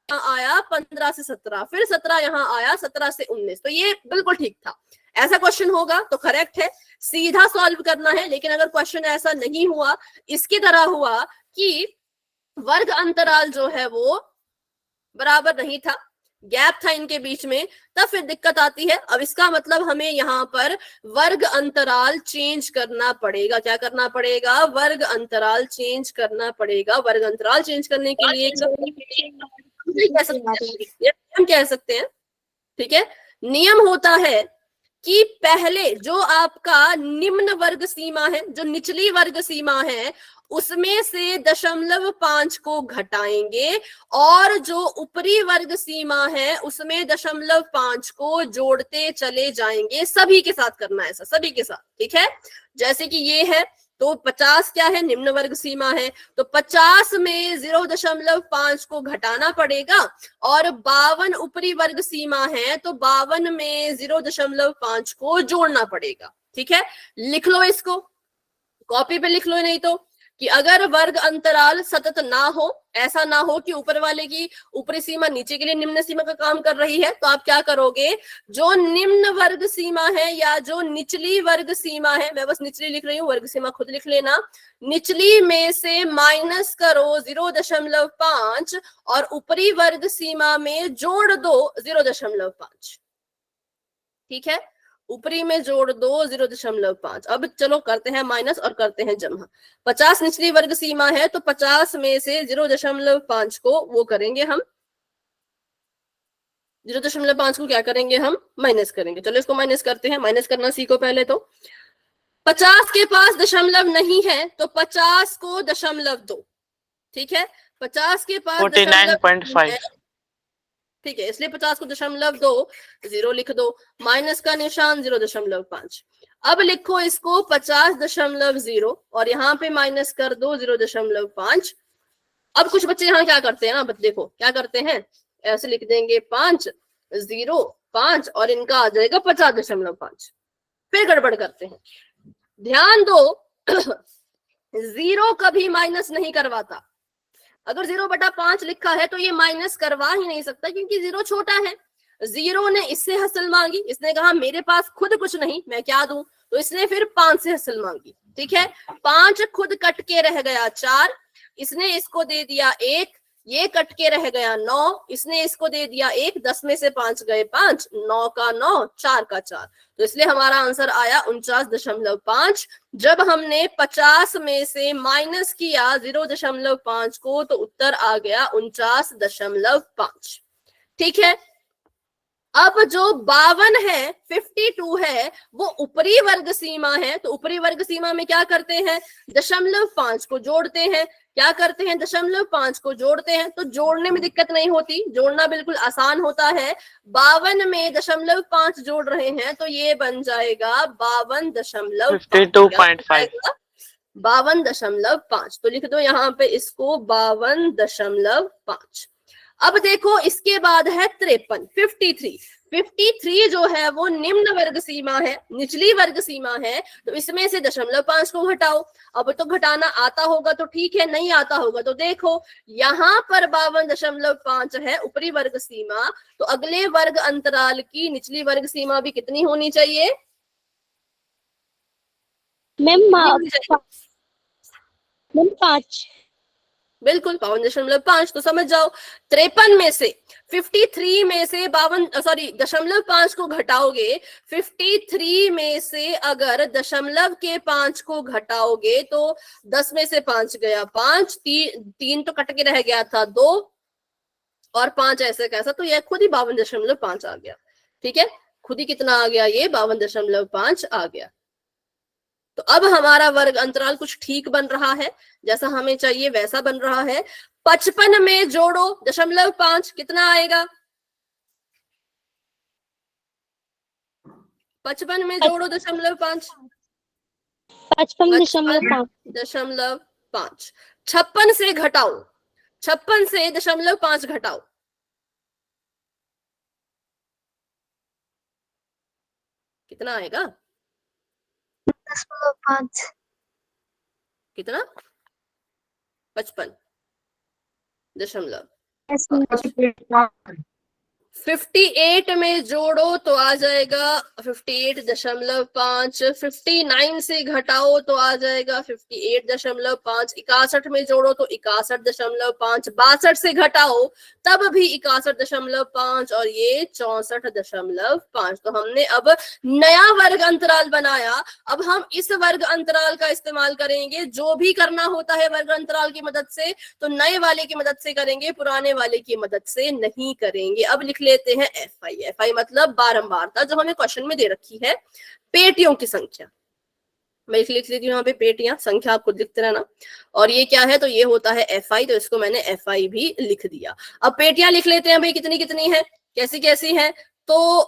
आया, 15 से 17, फिर 17 यहाँ आया, 17 से 19। तो ये बिल्कुल ठीक था। ऐसा क्वेश्चन होगा तो करेक्ट है, सीधा सॉल्व करना है। लेकिन अगर क्वेश्चन ऐसा नहीं हुआ, इसकी तरह हुआ कि वर्ग अंतराल जो है वो बराबर नहीं था, गैप था इनके बीच में, तब फिर दिक्कत आती है। अब इसका मतलब हमें यहाँ पर वर्ग अंतराल चेंज करना पड़ेगा। क्या करना पड़ेगा? वर्ग अंतराल चेंज करना पड़ेगा। वर्ग अंतराल चेंज करने के लिए नियम कह सकते हैं, ठीक है। नियम होता है कि पहले जो आपका निम्न वर्ग सीमा है, जो निचली वर्ग सीमा है, उसमें से 0.5 को घटाएंगे और जो ऊपरी वर्ग सीमा है उसमें 0.5 को जोड़ते चले जाएंगे। सभी के साथ करना है ऐसा, सभी के साथ, ठीक है। जैसे कि ये है तो 50 क्या है? निम्न वर्ग सीमा है, तो 50 में 0.5 को घटाना पड़ेगा और 52 ऊपरी वर्ग सीमा है तो 52 में 0.5 को जोड़ना पड़ेगा, ठीक है। लिख लो इसको, कॉपी पे लिख लो, नहीं तो कि अगर वर्ग अंतराल सतत ना हो, ऐसा ना हो कि ऊपर वाले की ऊपरी सीमा नीचे के लिए निम्न सीमा का काम कर रही है, तो आप क्या करोगे? जो निम्न वर्ग सीमा है या जो निचली वर्ग सीमा है, मैं बस निचली लिख रही हूँ, वर्ग सीमा खुद लिख लेना, निचली में से माइनस करो 0.5 और ऊपरी वर्ग सीमा में जोड़ दो 0.5, ठीक है। ऊपरी में जोड़ दो 0.5। अब चलो करते हैं माइनस और करते हैं जमा। 50 निचली वर्ग सीमा है तो 50 में से 0.5 को वो करेंगे हम, 0.5 को क्या करेंगे हम? माइनस करेंगे। चलो इसको माइनस करते हैं, माइनस करना सीखो पहले। तो 50 के पास दशमलव नहीं है तो 50 को 0.2, ठीक है। 50 के पास 49.5, ठीक है, इसलिए 50 को 0.2, 0 लिख दो, माइनस का निशान 0.5। अब लिखो इसको 50.0 और यहाँ पे माइनस कर दो 0.5। अब कुछ बच्चे यहाँ क्या करते हैं ना, देखो क्या करते हैं, ऐसे लिख देंगे 5, 0, 5 और इनका आ जाएगा 50.5, फिर गड़बड़ करते हैं। ध्यान दो 0 कभी माइनस नहीं करवाता। अगर 0/5 लिखा है तो ये माइनस करवा ही नहीं सकता क्योंकि 0 छोटा है। 0 ने इससे हसल मांगी, इसने कहा मेरे पास खुद कुछ नहीं, मैं क्या दूं, तो इसने फिर 5 से हसल मांगी, ठीक है। 5 खुद कट के रह गया 4, इसने इसको दे दिया 1, ये कट के रह गया 9, इसने इसको दे दिया 1, 10 में से 5 गए 5, 9 का 9, 4 का 4, तो इसलिए हमारा आंसर आया 49.5। जब हमने 50 में से माइनस किया 0.5 को तो उत्तर आ गया 49.5, ठीक है। अब जो 52 है, 52 है, वो ऊपरी वर्ग सीमा है, तो ऊपरी वर्ग सीमा में क्या करते हैं? 0.5 को जोड़ते हैं। क्या करते हैं? 0.5 को जोड़ते हैं, तो जोड़ने में दिक्कत नहीं होती, जोड़ना बिल्कुल आसान होता है। 52 में 0.5 जोड़ रहे हैं तो ये बन जाएगा 52.5, 52.5, तो लिख दो यहाँ पे इसको 52.5। अब देखो इसके बाद है 53, 53 जो है वो निम्न वर्ग सीमा है, निचली वर्ग सीमा है, तो इसमें से 0.5 को घटाओ। अब तो घटाना आता होगा तो ठीक है, नहीं आता होगा तो देखो यहाँ पर 52.5 है ऊपरी वर्ग सीमा, तो अगले वर्ग अंतराल की निचली वर्ग सीमा भी कितनी होनी चाहिए? मैम 5। बिल्कुल 52.5, तो समझ जाओ 53 में से 53 में से 0.5 को घटाओगे, 53 में से अगर 0.5 को घटाओगे तो 10 में से 5 गया 5, 3 तो कट के रह गया था 2 और 5 ऐसे कैसा, तो यह खुद ही 52.5 आ गया, ठीक है। खुद ही कितना आ गया? ये 52.5 आ गया। तो अब हमारा वर्ग अंतराल कुछ ठीक बन रहा है, जैसा हमें चाहिए वैसा बन रहा है। 55 में जोड़ो 0.5, कितना आएगा? 55 में जोड़ो 0.5, 55.5। 56 से घटाओ, 56 से 0.5 घटाओ, कितना आएगा? 10.5। कितना? 55.5। 58 में जोड़ो तो आ जाएगा 58.5, 59 से घटाओ तो आ जाएगा 58.5, 61 में जोड़ो तो 61.5, 62 से घटाओ तब भी 61.5 और ये 64.5। तो हमने अब नया वर्ग अंतराल बनाया। अब हम इस वर्ग अंतराल का इस्तेमाल करेंगे। जो भी करना होता है वर्ग अंतराल की मदद से तो नए वाले की मदद से करेंगे, पुराने वाले की मदद से नहीं करेंगे। अब लिख लेते हैं एफ आई मतलब बारंबारता, जो हमें क्वेश्चन में दे रखी है पेटियों की संख्या। मैं लिख लेती हूँ यहाँ पे पेटियां, संख्या आपको दिखते रहना। और ये क्या है, तो ये होता है एफ आई, तो इसको मैंने एफ आई भी लिख दिया। अब पेटियां लिख लेते हैं भाई, कितनी कितनी है, कैसी कैसी है। तो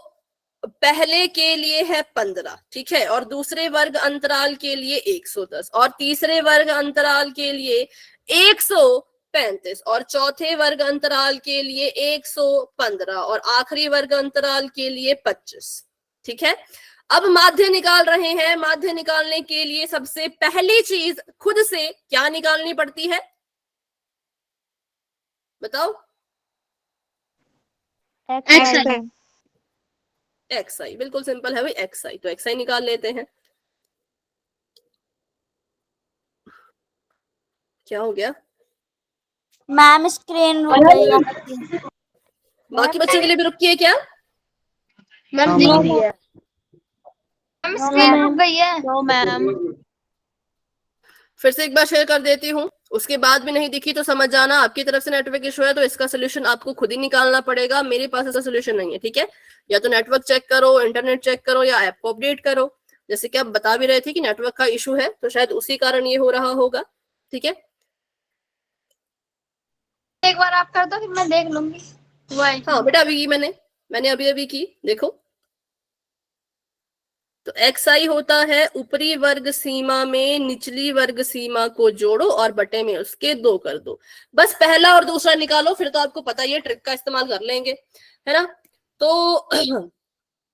पहले के लिए है 15, ठीक है, और दूसरे वर्ग अंतराल के लिए 110, और तीसरे वर्ग अंतराल के लिए 135, और चौथे वर्ग अंतराल के लिए 115, और आखिरी वर्ग अंतराल के लिए 25। ठीक है, अब माध्य निकाल रहे हैं। माध्य निकालने के लिए सबसे पहली चीज खुद से क्या निकालनी पड़ती है, बताओ? एक्स आई, बिल्कुल सिंपल है भाई, एक्स आई। तो एक्स आई निकाल लेते हैं। क्या हो गया मैम? स्क्रीन रुक गई आपकी। बाकी बच्चों के लिए भी रुकी है क्या? मैम दिख रही है। मैम स्क्रीन रुक गई है। No ma'am. फिर से एक बार शेयर कर देती हूँ, उसके बाद भी नहीं दिखी तो समझ जाना आपकी तरफ से नेटवर्क इशू है, तो इसका सोल्यूशन आपको खुद ही निकालना पड़ेगा। मेरे पास ऐसा सोल्यूशन नहीं है, ठीक है। या तो नेटवर्क चेक करो, इंटरनेट चेक करो, या ऐप को अपडेट करो। जैसे कि आप बता भी रहे थे कि नेटवर्क का इशू है, तो शायद उसी कारण ये हो रहा होगा, ठीक है। एक बार आप कर दो फिर मैं देख लूंगी। हाँ बेटा, अभी की मैंने अभी की, देखो। तो एक्स आई होता है ऊपरी वर्ग सीमा में निचली वर्ग सीमा को जोड़ो और बटे में उसके 2 कर दो। बस पहला और दूसरा निकालो, फिर तो आपको पता ही है, ट्रिक का इस्तेमाल कर लेंगे, है ना। तो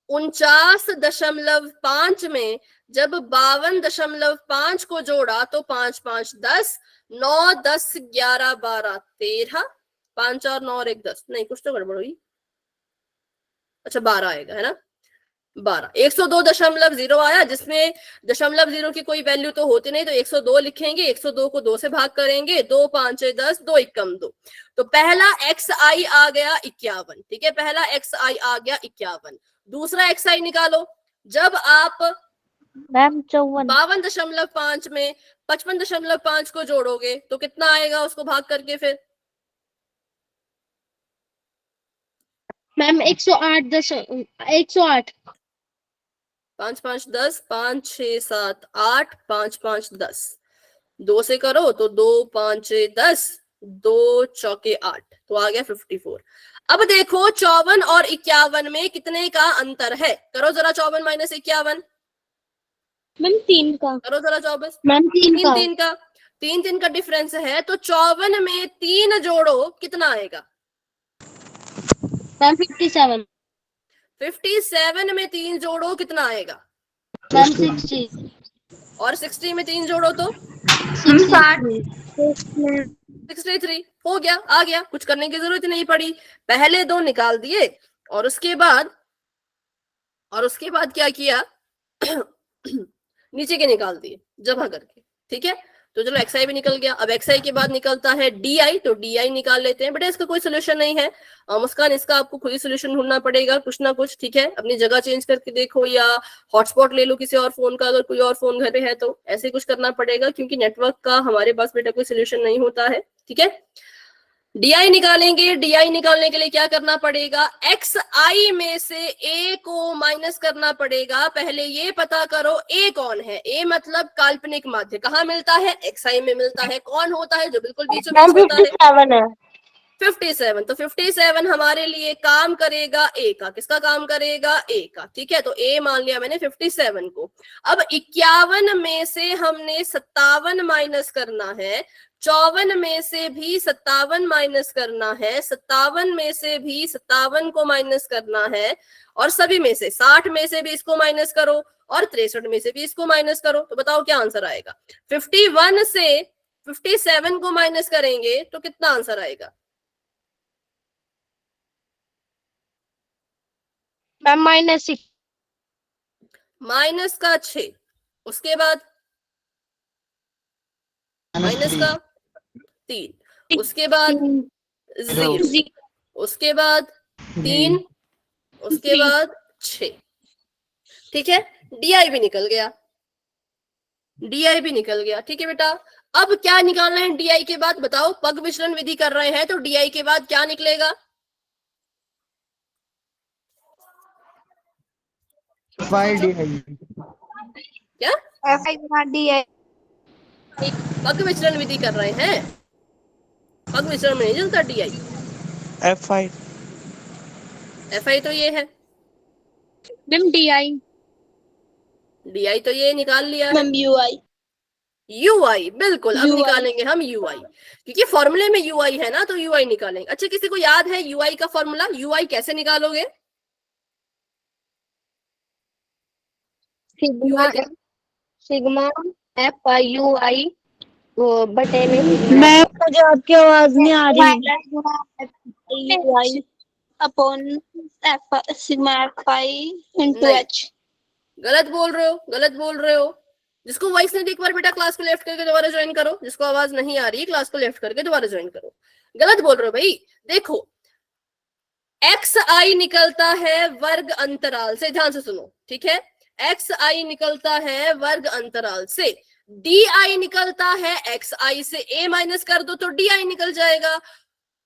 49.5 में जब 52.5 को जोड़ा तो 5 5 10, 9 10 11 12 13, 5 और 9 और 1 10, नहीं कुछ तो गड़बड़ हुई। अच्छा 12 आएगा, है ना, 12। 102.0 आया, जिसमें 0.0 की कोई वैल्यू तो होती नहीं, तो 102 लिखेंगे। 102 को 2 से भाग करेंगे, 2 5 10, 2 1 2। तो पहला एक्स आई आ गया 51, ठीक है, पहला एक्स आई आ गया 51। दूसरा एक्स आई निकालो, जब आप मैम 54। 52.5 में 55.5 को जोड़ोगे तो कितना आएगा, उसको भाग करके फिर? मैम 108 5 5 10, 5 6 7 8, 5 5 10, 2 से करो तो 2 5 10, 2 चौके 8, तो आ गया 54। अब देखो 54 और 51 में कितने का अंतर है, करो जरा 54 माइनस 51, मैम 3 का। करो जरा 24। मैम 3 का। 3 का डिफरेंस है, तो 54 में 3 जोड़ो कितना आएगा? मैम 57। 57 में 3 जोड़ो कितना आएगा? मैम 60। और 60 में 3 जोड़ो तो 63। हो गया, आ गया, कुछ करने की जरूरत नहीं पड़ी। पहले 2 निकाल दिए और उसके बाद क्या किया नीचे के निकाल दिए जमा करके, ठीक है। तो चलो एक्स आई भी निकल गया। अब एक्स आई के बाद निकलता है डी आई, तो डी आई निकाल लेते हैं। बेटा इसका कोई सोल्यूशन नहीं है मुस्कान, इसका आपको खुद ही सोल्यूशन ढूंढना पड़ेगा कुछ ना कुछ, ठीक है। अपनी जगह चेंज करके देखो या हॉटस्पॉट ले लो किसी और फोन का, अगर कोई और फोन घर पे है तो ऐसे कुछ करना पड़ेगा, क्योंकि नेटवर्क का हमारे पास बेटा कोई सोल्यूशन नहीं होता है, ठीक है। डीआई निकालेंगे, डीआई निकालने के लिए क्या करना पड़ेगा, एक्स आई में से ए को माइनस करना पड़ेगा। पहले ये पता करो ए कौन है, ए मतलब काल्पनिक माध्य कहाँ मिलता है, एक्स आई में मिलता है। कौन होता है जो बिल्कुल बीचों बीच होता है? 57। तो 57 हमारे लिए काम करेगा ए का, किसका काम करेगा, ए का, ठीक है। तो ए मान लिया मैंने 57 को। अब 51 में से हमने 57 माइनस करना है, 54 में से भी 57 माइनस करना है, 57 में से भी 57 को माइनस करना है, और सभी में से 60 में से भी इसको माइनस करो, और 63 में से भी इसको माइनस करो। तो बताओ क्या आंसर आएगा? 51 से 57 को माइनस करेंगे तो कितना आंसर आएगा? मैम -6। माइनस का 6, उसके बाद माइनस का 3, उसके बाद 0, उसके बाद 3, उसके बाद 6। ठीक है, DI भी निकल गया, DI भी निकल गया। ठीक है बेटा, अब क्या निकालना है DI के बाद बताओ। पग विचलन विधि कर रहे हैं तो DI के बाद क्या निकलेगा? क्या पग विचलन विधि कर रहे हैं? पग विचलन में नहीं चलता DI। FI तो ये है, मैम DI तो ये निकाल लिया है। UI। UI बिल्कुल, अब UI। निकालेंगे हम UI, क्योंकि फॉर्मूले में UI है ना, तो UI निकालेंगे। अच्छा, किसी को याद है UI का फॉर्मूला? UI कैसे निकालोगे? सिग्मा FI वो बटे में मैं मुझे आपकी आवाज नहीं आ रही। अपॉन सिग्मा FI इंटू नहीं। H। गलत बोल रहे हो, गलत बोल रहे हो। जिसको वॉइस नहीं, एक बार बेटा क्लास को लेफ्ट करके दोबारा ज्वाइन करो। जिसको आवाज नहीं आ रही है क्लास को लेफ्ट करके दोबारा ज्वाइन करो। गलत बोल रहे हो भाई। देखो, XI निकलता है वर्ग अंतराल से, ध्यान से सुनो, ठीक है। XI निकलता है वर्ग अंतराल से। DI निकलता है XI से, A माइनस कर दो तो DI निकल जाएगा।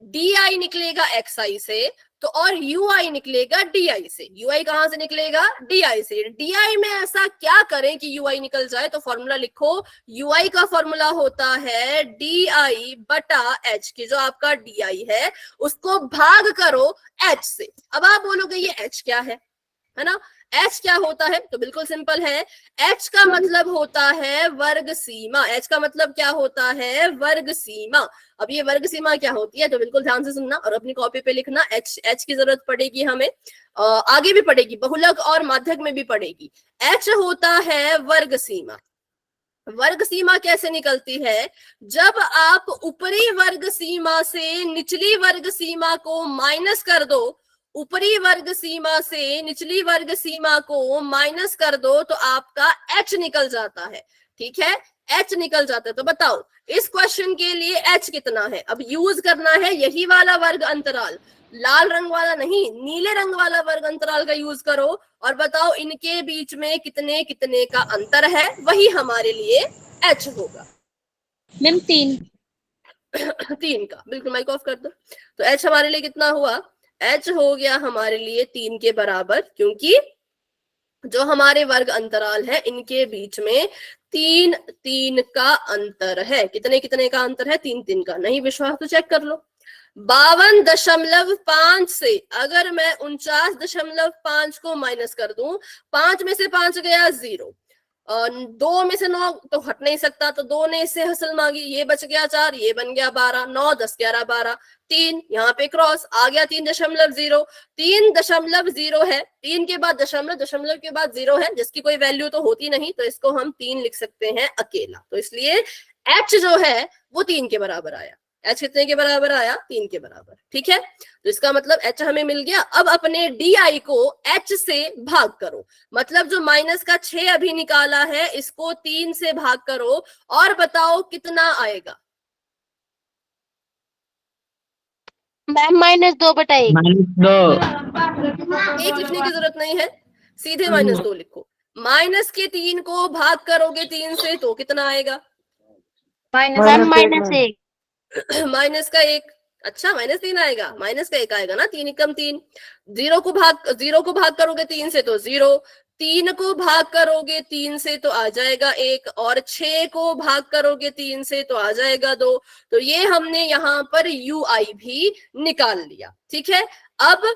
DI निकलेगा XI से तो, और UI निकलेगा DI से। UI कहां से निकलेगा? DI से। DI में ऐसा क्या करें कि UI निकल जाए? तो फॉर्मूला लिखो। UI का फॉर्मूला होता है DI बटा H की, जो आपका DI है उसको भाग करो H से। अब आप बोलोगे ये H क्या है ना? H क्या होता है? तो बिल्कुल सिंपल है, H का मतलब होता है वर्ग सीमा। H का मतलब क्या होता है? वर्ग सीमा। अब ये वर्ग सीमा क्या होती है? तो बिल्कुल ध्यान से सुनना और अपनी कॉपी पे लिखना। H की जरूरत पड़ेगी हमें, आगे भी पड़ेगी, बहुलक और माध्यक में भी पड़ेगी। H होता है वर्ग सीमा। वर्ग सीमा कैसे निकलती है? जब आप ऊपरी वर्ग सीमा से निचली वर्ग सीमा को माइनस कर दो, ऊपरी वर्ग सीमा से निचली वर्ग सीमा को माइनस कर दो तो आपका H निकल जाता है। ठीक है, H निकल जाता है। तो बताओ इस क्वेश्चन के लिए H कितना है? अब यूज करना है यही वाला वर्ग अंतराल, लाल रंग वाला नहीं, नीले रंग वाला वर्ग अंतराल का यूज करो और बताओ इनके बीच में कितने कितने का अंतर है, वही हमारे लिए H होगा। मैम 3 का, बिल्कुल माइक ऑफ कर दो। तो H हमारे लिए कितना हुआ? H हो गया हमारे लिए 3 के बराबर, क्योंकि जो हमारे वर्ग अंतराल है इनके बीच में 3 का अंतर है। कितने कितने का अंतर है? 3 का। नहीं विश्वास तो चेक कर लो। 52.5 से अगर मैं 49.5 को माइनस कर दूं, 5 में से 5 गया 0, 2 में से 9 तो हट नहीं सकता, तो 2 ने इससे हसल मांगी, ये बच गया 4, ये बन गया 12, 9 10 11 12, 3 यहाँ पे क्रॉस आ गया 3.0, 3.0 है। 3 के बाद दशमलव, दशमलव के बाद 0 है, जिसकी कोई वैल्यू तो होती नहीं, तो इसको हम 3 लिख सकते हैं अकेला। तो इसलिए H जो है वो 3 के बराबर आया। H कितने के बराबर आया? 3 के बराबर। ठीक है, तो इसका मतलब H हमें मिल गया। अब अपने DI को H से भाग करो, मतलब जो माइनस का 6 अभी निकाला है इसको 3 से भाग करो और बताओ कितना आएगा? मैम -2 बटा 1। -2। 1 लिखने की जरूरत नहीं है, सीधे -2 लिखो। माइनस के 3 को भाग करोगे 3 से तो कितना आएगा? मैम -1। माइनस का 1, अच्छा -3 आएगा, माइनस का 1 आएगा ना, 3 एकम 3। 0 को भाग करोगे 3 से तो 0, 3 को भाग करोगे 3 से तो आ जाएगा 1, और 6 को भाग करोगे 3 से तो आ जाएगा 2। तो ये हमने यहाँ पर UI भी निकाल लिया। ठीक है, अब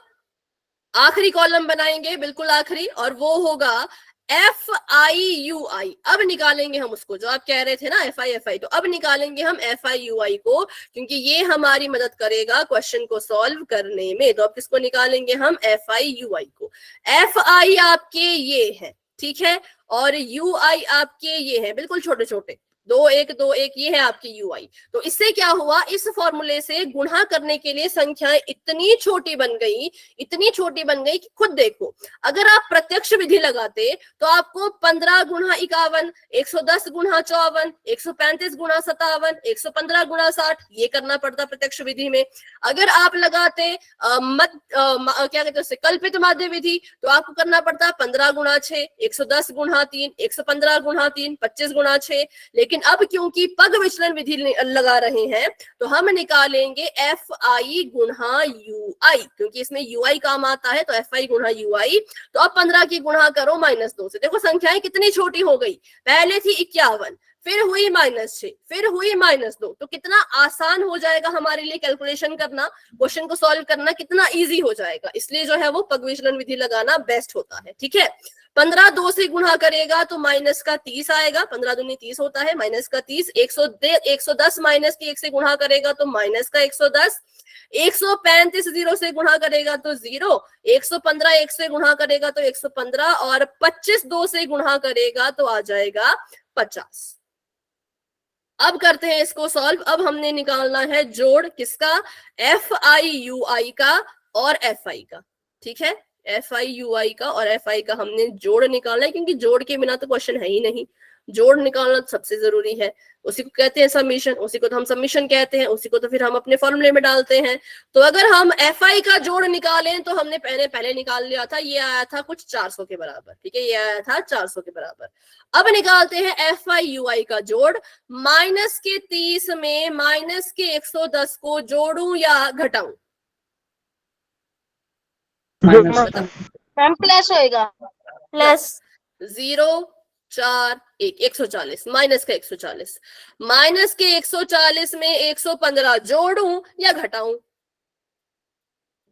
आखिरी कॉलम बनाएंगे, बिल्कुल आखिरी, और वो होगा FI/UI। अब निकालेंगे हम उसको, जो आप कह रहे थे ना FI, तो अब निकालेंगे हम FI/UI को, क्योंकि ये हमारी मदद करेगा क्वेश्चन को सॉल्व करने में। तो अब किसको निकालेंगे हम? FI/UI को। FI आपके ये है, ठीक है, और UI आपके ये है, बिल्कुल छोटे छोटे, 2 1 2 1 ये है आपकी यूआई। तो इससे क्या हुआ, इस फॉर्मूले से गुणा करने के लिए संख्याएं इतनी छोटी बन गई, इतनी छोटी बन गई कि खुद देखो, अगर आप प्रत्यक्ष विधि लगाते तो आपको 15 गुणा 51, 110 गुणा 54, 135 गुणा 57, 115 गुणा 60 ये करना पड़ता प्रत्यक्ष विधि में। अगर आप लगाते क्या कहते हैं कल्पित माध्य विधि तो आपको करना पड़ता 15 गुणा 6, 110 गुणा 3, 115 गुणा 3, 25 गुणा 6। लेकिन अब क्योंकि पग विचलन विधि लगा रहे हैं तो हम निकालेंगे एफ आई गुणा यू आई, क्योंकि इसमें यू आई काम आता है, तो एफ आई गुणा यू आई। तो अब 15 की गुणा करो -2 से, देखो संख्याएं कितनी छोटी हो गई, पहले थी 51, फिर हुई -6, फिर हुई -2, तो कितना आसान हो जाएगा हमारे लिए कैलकुलेशन करना, क्वेश्चन को सॉल्व करना कितना इजी हो जाएगा। इसलिए जो है वो पग विचलन विधि लगाना बेस्ट होता है। ठीक है, 15 2 से गुणा करेगा तो -30 आएगा, 15 दूनी 30 होता है, -30, 110 -1 से गुणा करेगा तो -110, 135 0 से गुणा करेगा तो 0, 115 1 से गुणा करेगा तो 115, और 25 2 से गुणा करेगा तो आ जाएगा 50। अब करते हैं इसको सॉल्व। अब हमने निकालना है जोड़ किसका, एफ आई यू आई का और एफ आई का। ठीक है, एफ आई यू आई का और एफ आई का हमने जोड़ निकालना है, क्योंकि जोड़ के बिना तो क्वेश्चन है ही नहीं, जोड़ निकालना सबसे जरूरी है। उसी को कहते हैं समीशन, उसी को तो हम समीशन कहते हैं, उसी को तो फिर हम अपने फॉर्मूले में डालते हैं। तो अगर हम एफ आई का जोड़ निकालें तो हमने पहले निकाल लिया था, ये आया था कुछ 400 के बराबर। ठीक है, ये आया था 400 के बराबर। अब निकालते हैं एफ आई यू आई का जोड़, -30 में -110 को जोड़ूं या घटाऊं? मैम प्लस होएगा, प्लस 0 4 1 140 -140, -140 में 115 जोड़ूं या घटाऊं?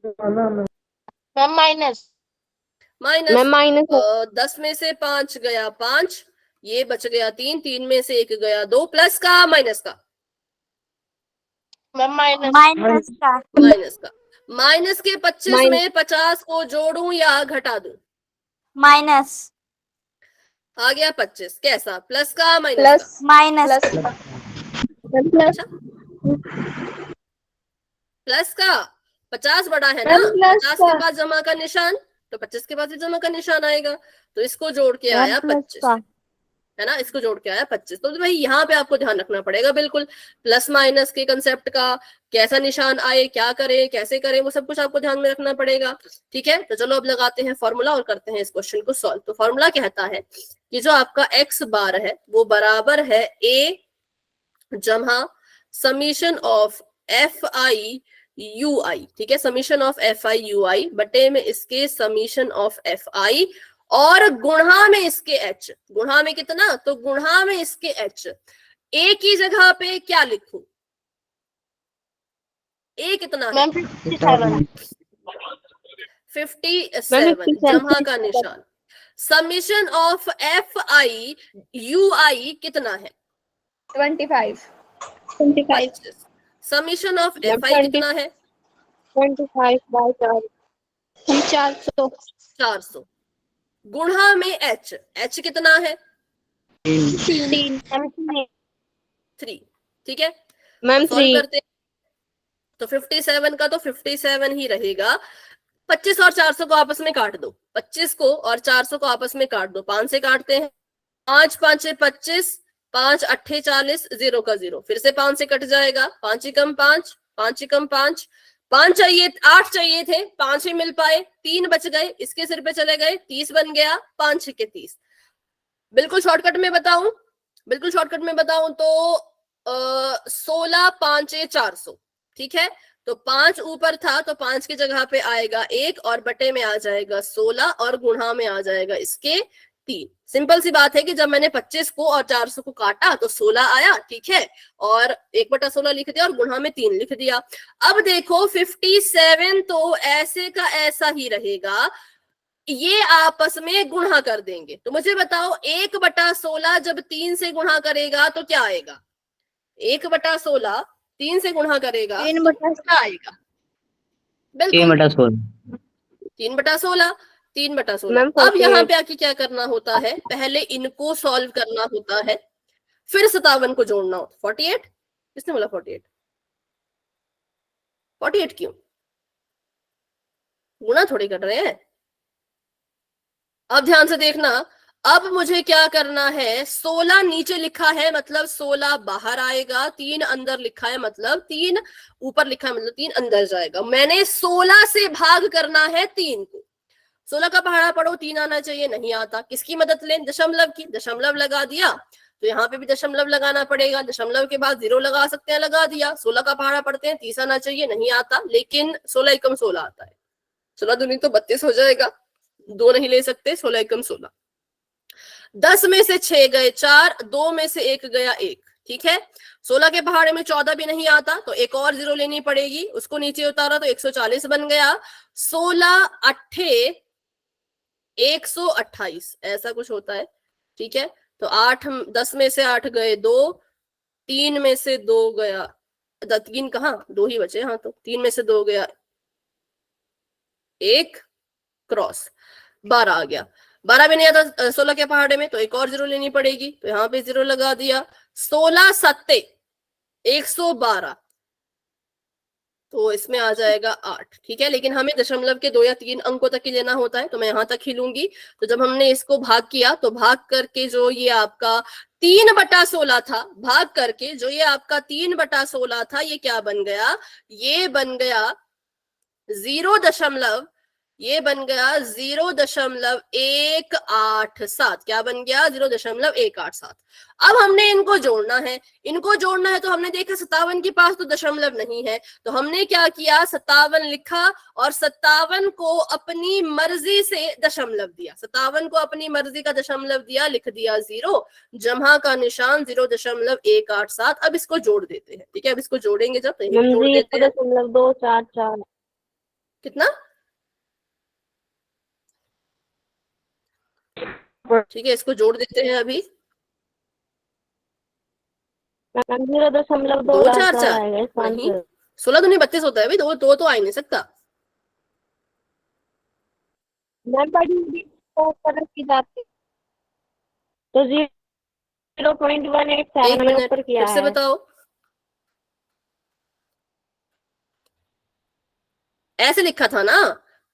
मैम माइनस, माइनस 10 में से 5 गया 5, ये बच गया 3, 3 में से 1 गया 2, प्लस का माइनस का? मैम माइनस, माइनस का, माइनस का। माइनस के 25 में 50 को जोड़ूं या घटा दूं? माइनस, आ गया 25, कैसा, प्लस का माइनस का? माइनस, प्लस का। 50 बड़ा है ना, 50 के बाद जमा का निशान, तो 25 के बाद भी जमा का निशान आएगा, तो इसको जोड़ के आया 25, है ना, इसको जोड़ के आया 25। तो भाई यहाँ पे आपको ध्यान रखना पड़ेगा बिल्कुल, प्लस माइनस के कंसेप्ट का, कैसा निशान आए, क्या करें, कैसे करें, वो सब कुछ आपको ध्यान में रखना पड़ेगा। ठीक है, तो चलो अब लगाते हैं फॉर्मूला और करते हैं इस क्वेश्चन को सॉल्व। तो फॉर्मूला कहता है कि जो आपका x बार है वो बराबर है a जमा summation of F I U I. ठीक है, summation of F I U I बटे में इसके समीशन ऑफ एफ आई और गुणा में इसके h। गुणा में कितना, तो गुणा में इसके h। a की जगह पे क्या लिखूं, a कितना है, 57 जमा का निशान। Summation of F I U I कितना है, 25। समीशन ऑफ एफ आई कितना है, 400। गुणा में h, h कितना है, 3। ठीक है मैम, सॉल्व करते हैं तो 57 का तो 57 ही रहेगा। 25 और 400 को आपस में काट दो, 25 को और 400 को आपस में काट दो, 5 से काटते हैं, 5 5 25, 5 8 40, 0 का 0, फिर से 5 से कट जाएगा, 5 ही कम 5, 5 ही कम 5, 5 चाहिए, 8 चाहिए थे, 5 ही मिल पाए, 3 बच गए, इसके सिर पे चले गए, 30 बन गया, 5 के 30। बिल्कुल शॉर्टकट में बताऊं, तो 16 5 400। ठीक है, तो 5 ऊपर था तो 5 की जगह पे आएगा 1 और बटे में आ जाएगा 16 और गुणा में आ जाएगा इसके 3। सिंपल सी बात है कि जब मैंने 25 को और 400 को काटा तो 16 आया। ठीक है, और 1/16 लिख दिया और गुणा में 3 लिख दिया। अब देखो 57 तो ऐसे का ऐसा ही रहेगा, ये आपस में गुणा कर देंगे। तो मुझे बताओ 1/16 जब 3 से गुणा करेगा तो क्या आएगा, 1/16 3 से गुणा करेगा 3/16 आएगा, बिल्कुल 3/16। 3/16। अब यहाँ पे आके क्या करना होता है, पहले इनको सॉल्व करना होता है, फिर 57 को जोड़ना हो 48, किसने बोला 48? 48 क्यों? गुणा थोड़ी कर रहे हैं। अब ध्यान से देखना, अब मुझे क्या करना है, 16 नीचे लिखा है मतलब 16 बाहर आएगा, 3 अंदर लिखा है मतलब 3 ऊपर लिखा है मतलब 3 अंदर जाएगा। मैंने 16 से भाग करना है 3 को। 16 का पहाड़ा पढ़ो, 3 आना चाहिए, नहीं आता। किसकी मदद लें? दशमलव की। दशमलव लगा दिया तो यहाँ पे भी दशमलव लगाना पड़ेगा, दशमलव के बाद 0 लगा सकते हैं, लगा दिया। 16 का पहाड़ा पढ़ते हैं, 30 आना चाहिए, नहीं आता, लेकिन 16 एकम 16 आता है। 16 दूनी तो 32 हो जाएगा, 2 नहीं ले सकते, 16 एकम 16। 10 में से 6 गए 4, 2 में से 1 गया 1, ठीक है। 16 के पहाड़े में 14 भी नहीं आता तो एक और 0 लेनी पड़ेगी, उसको नीचे उतारा तो 140 बन गया। 16 अट्ठे 128 ऐसा कुछ होता है, ठीक है। तो 8, 10 में से 8 गए 2, 3 में से 2 गया, 3 कहाँ, 2 ही बचे, हाँ, तो 3 में से 2 गया 1, क्रॉस 12 आ गया। 12 भी नहीं आता 16 के पहाड़े में तो एक और 0 लेनी पड़ेगी, तो यहाँ पे 0 लगा दिया। 16 सत्ते 112 तो इसमें आ जाएगा 8, ठीक है। लेकिन हमें दशमलव के 2 या 3 अंकों तक ही लेना होता है, तो मैं यहां तक ही लूंगी। तो जब हमने इसको भाग किया तो भाग करके जो ये आपका 3/16 था, भाग करके जो ये आपका 3/16 था, ये क्या बन गया, ये बन गया 0.187। क्या बन गया? 0.187। अब हमने इनको जोड़ना है, तो हमने देखा 57 के पास तो दशमलव नहीं है, तो हमने क्या किया, 57 लिखा और 57 को अपनी मर्जी से दशमलव दिया, 57 को अपनी मर्जी का दशमलव दिया, लिख दिया 0, जमा का निशान 0.187। अब इसको जोड़ देते हैं, ठीक है। अब इसको जोड़ेंगे जब, तो जोड़ देते हैं 0.244 कितना, ठीक है, इसको जोड़ देते हैं अभी 244 आएगा नहीं, 16 दूनी 32 होता है भाई, 2 तो आ ही नहीं सकता। मैं बड़ी तरफ की जाती तो 0.187 एक मैंने मिनट ऊपर किया फिर से है। बताओ, ऐसे लिखा था ना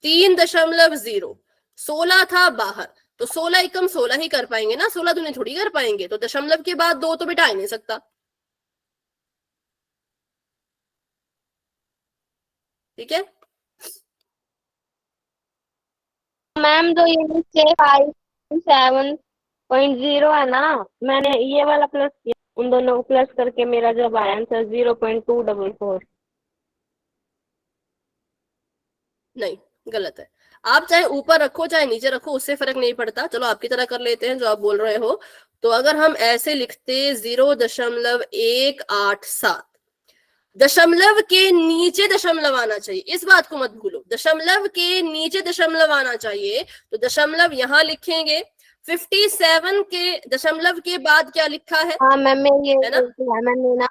3.0, 16 था बाहर, तो 16 एकम 16 ही कर पाएंगे ना, 16 दूनी थोड़ी कर पाएंगे, तो दशमलव के बाद 2 तो बिठा ही नहीं सकता, ठीक है। मैम जो ये नीचे 5.7.0 है ना, मैंने ये वाला प्लस किया, उन दोनों को प्लस करके मेरा जब आया आंसर 0.244। नहीं, गलत है। आप चाहे ऊपर रखो चाहे नीचे रखो, उससे फर्क नहीं पड़ता। चलो आपकी तरह कर लेते हैं जो आप बोल रहे हो। तो अगर हम ऐसे लिखते 0.187, दशमलव के नीचे दशमलव आना चाहिए, इस बात को मत भूलो, दशमलव के नीचे दशमलव आना चाहिए, तो दशमलव यहां लिखेंगे। 57 के दशमलव के बाद क्या लिखा है? हाँ मैम, ये है ना? मैंने ना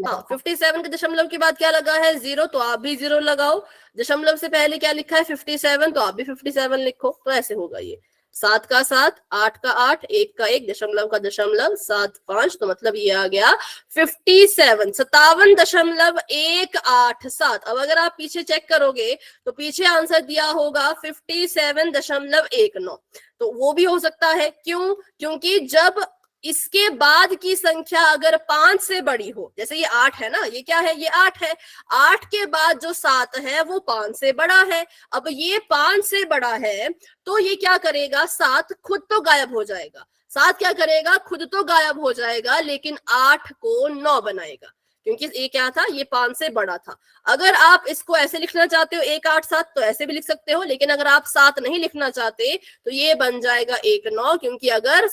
हाँ, 57 के दशमलव के बाद क्या लगा है? 0, तो आप भी 0 लगाओ। दशमलव से पहले क्या लिखा है? 57, तो आप भी 57 लिखो। तो ऐसे होगा ये 7 का 7, 8 का 8, 1 का 1, दशमलव का दशमलव, 7 5, तो मतलब ये आ गया 57, 57.187। अब अगर आप पीछे चेक करोगे तो पीछे आंसर दिया होगा 57.19, तो वो भी हो सकता है। क्यों? क्योंकि जब इसके बाद की संख्या अगर 5 से बड़ी हो, जैसे ये 8 है ना, ये क्या है? ये 8 है। 8 के बाद जो 7 है वो 5 से बड़ा है। अब ये 5 से बड़ा है तो ये क्या करेगा? 7 खुद तो गायब हो जाएगा। 7 क्या करेगा? खुद तो गायब हो जाएगा, लेकिन 8 को 9 बनाएगा, क्योंकि ये क्या था? ये 5 से बड़ा था। अगर आप इसको ऐसे लिखना चाहते हो 187, तो ऐसे भी लिख सकते हो, लेकिन अगर आप 7 नहीं लिखना चाहते तो ये बन जाएगा 19, क्योंकि अगर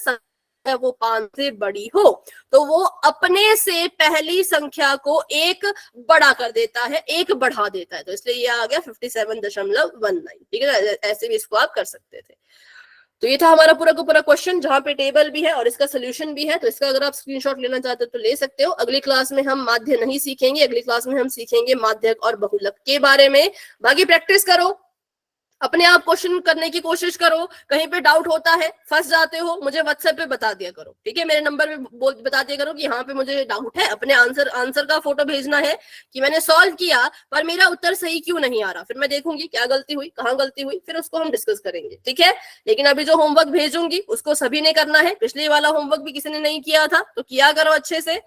वो 5 से बड़ी हो तो वो अपने से पहली संख्या को 1 बड़ा कर देता है, 1 बढ़ा देता है, तो इसलिए ये आ गया 57.19, ठीक है। ऐसे भी इसको आप कर सकते थे। तो ये था हमारा पूरा का पूरा क्वेश्चन, जहां पे टेबल भी है और इसका सोल्यूशन भी है। तो इसका अगर आप स्क्रीनशॉट लेना चाहते हो तो ले सकते हो। अगली क्लास में हम माध्य नहीं सीखेंगे, अगली क्लास में हम सीखेंगे माध्यक और बहुलक के बारे में। बाकी प्रैक्टिस करो, अपने आप क्वेश्चन करने की कोशिश करो, कहीं पे डाउट होता है, फंस जाते हो, मुझे व्हाट्सएप पे बता दिया करो, ठीक है, मेरे नंबर पे बता दिया करो कि यहाँ पे मुझे डाउट है, अपने आंसर का फोटो भेजना है कि मैंने सॉल्व किया पर मेरा उत्तर सही क्यों नहीं आ रहा, फिर मैं देखूंगी क्या गलती हुई, कहाँ गलती हुई, फिर उसको हम डिस्कस करेंगे, ठीक है। लेकिन अभी जो होमवर्क भेजूंगी उसको सभी ने करना है, पिछले वाला होमवर्क भी किसी ने नहीं किया था तो किया करो अच्छे से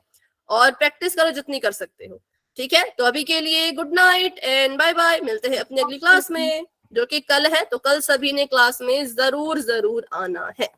और प्रैक्टिस करो जितनी कर सकते हो, ठीक है। तो अभी के लिए good night and bye bye, मिलते हैं अपनी अगली क्लास में जो कि कल है, तो कल सभी ने क्लास में जरूर आना है।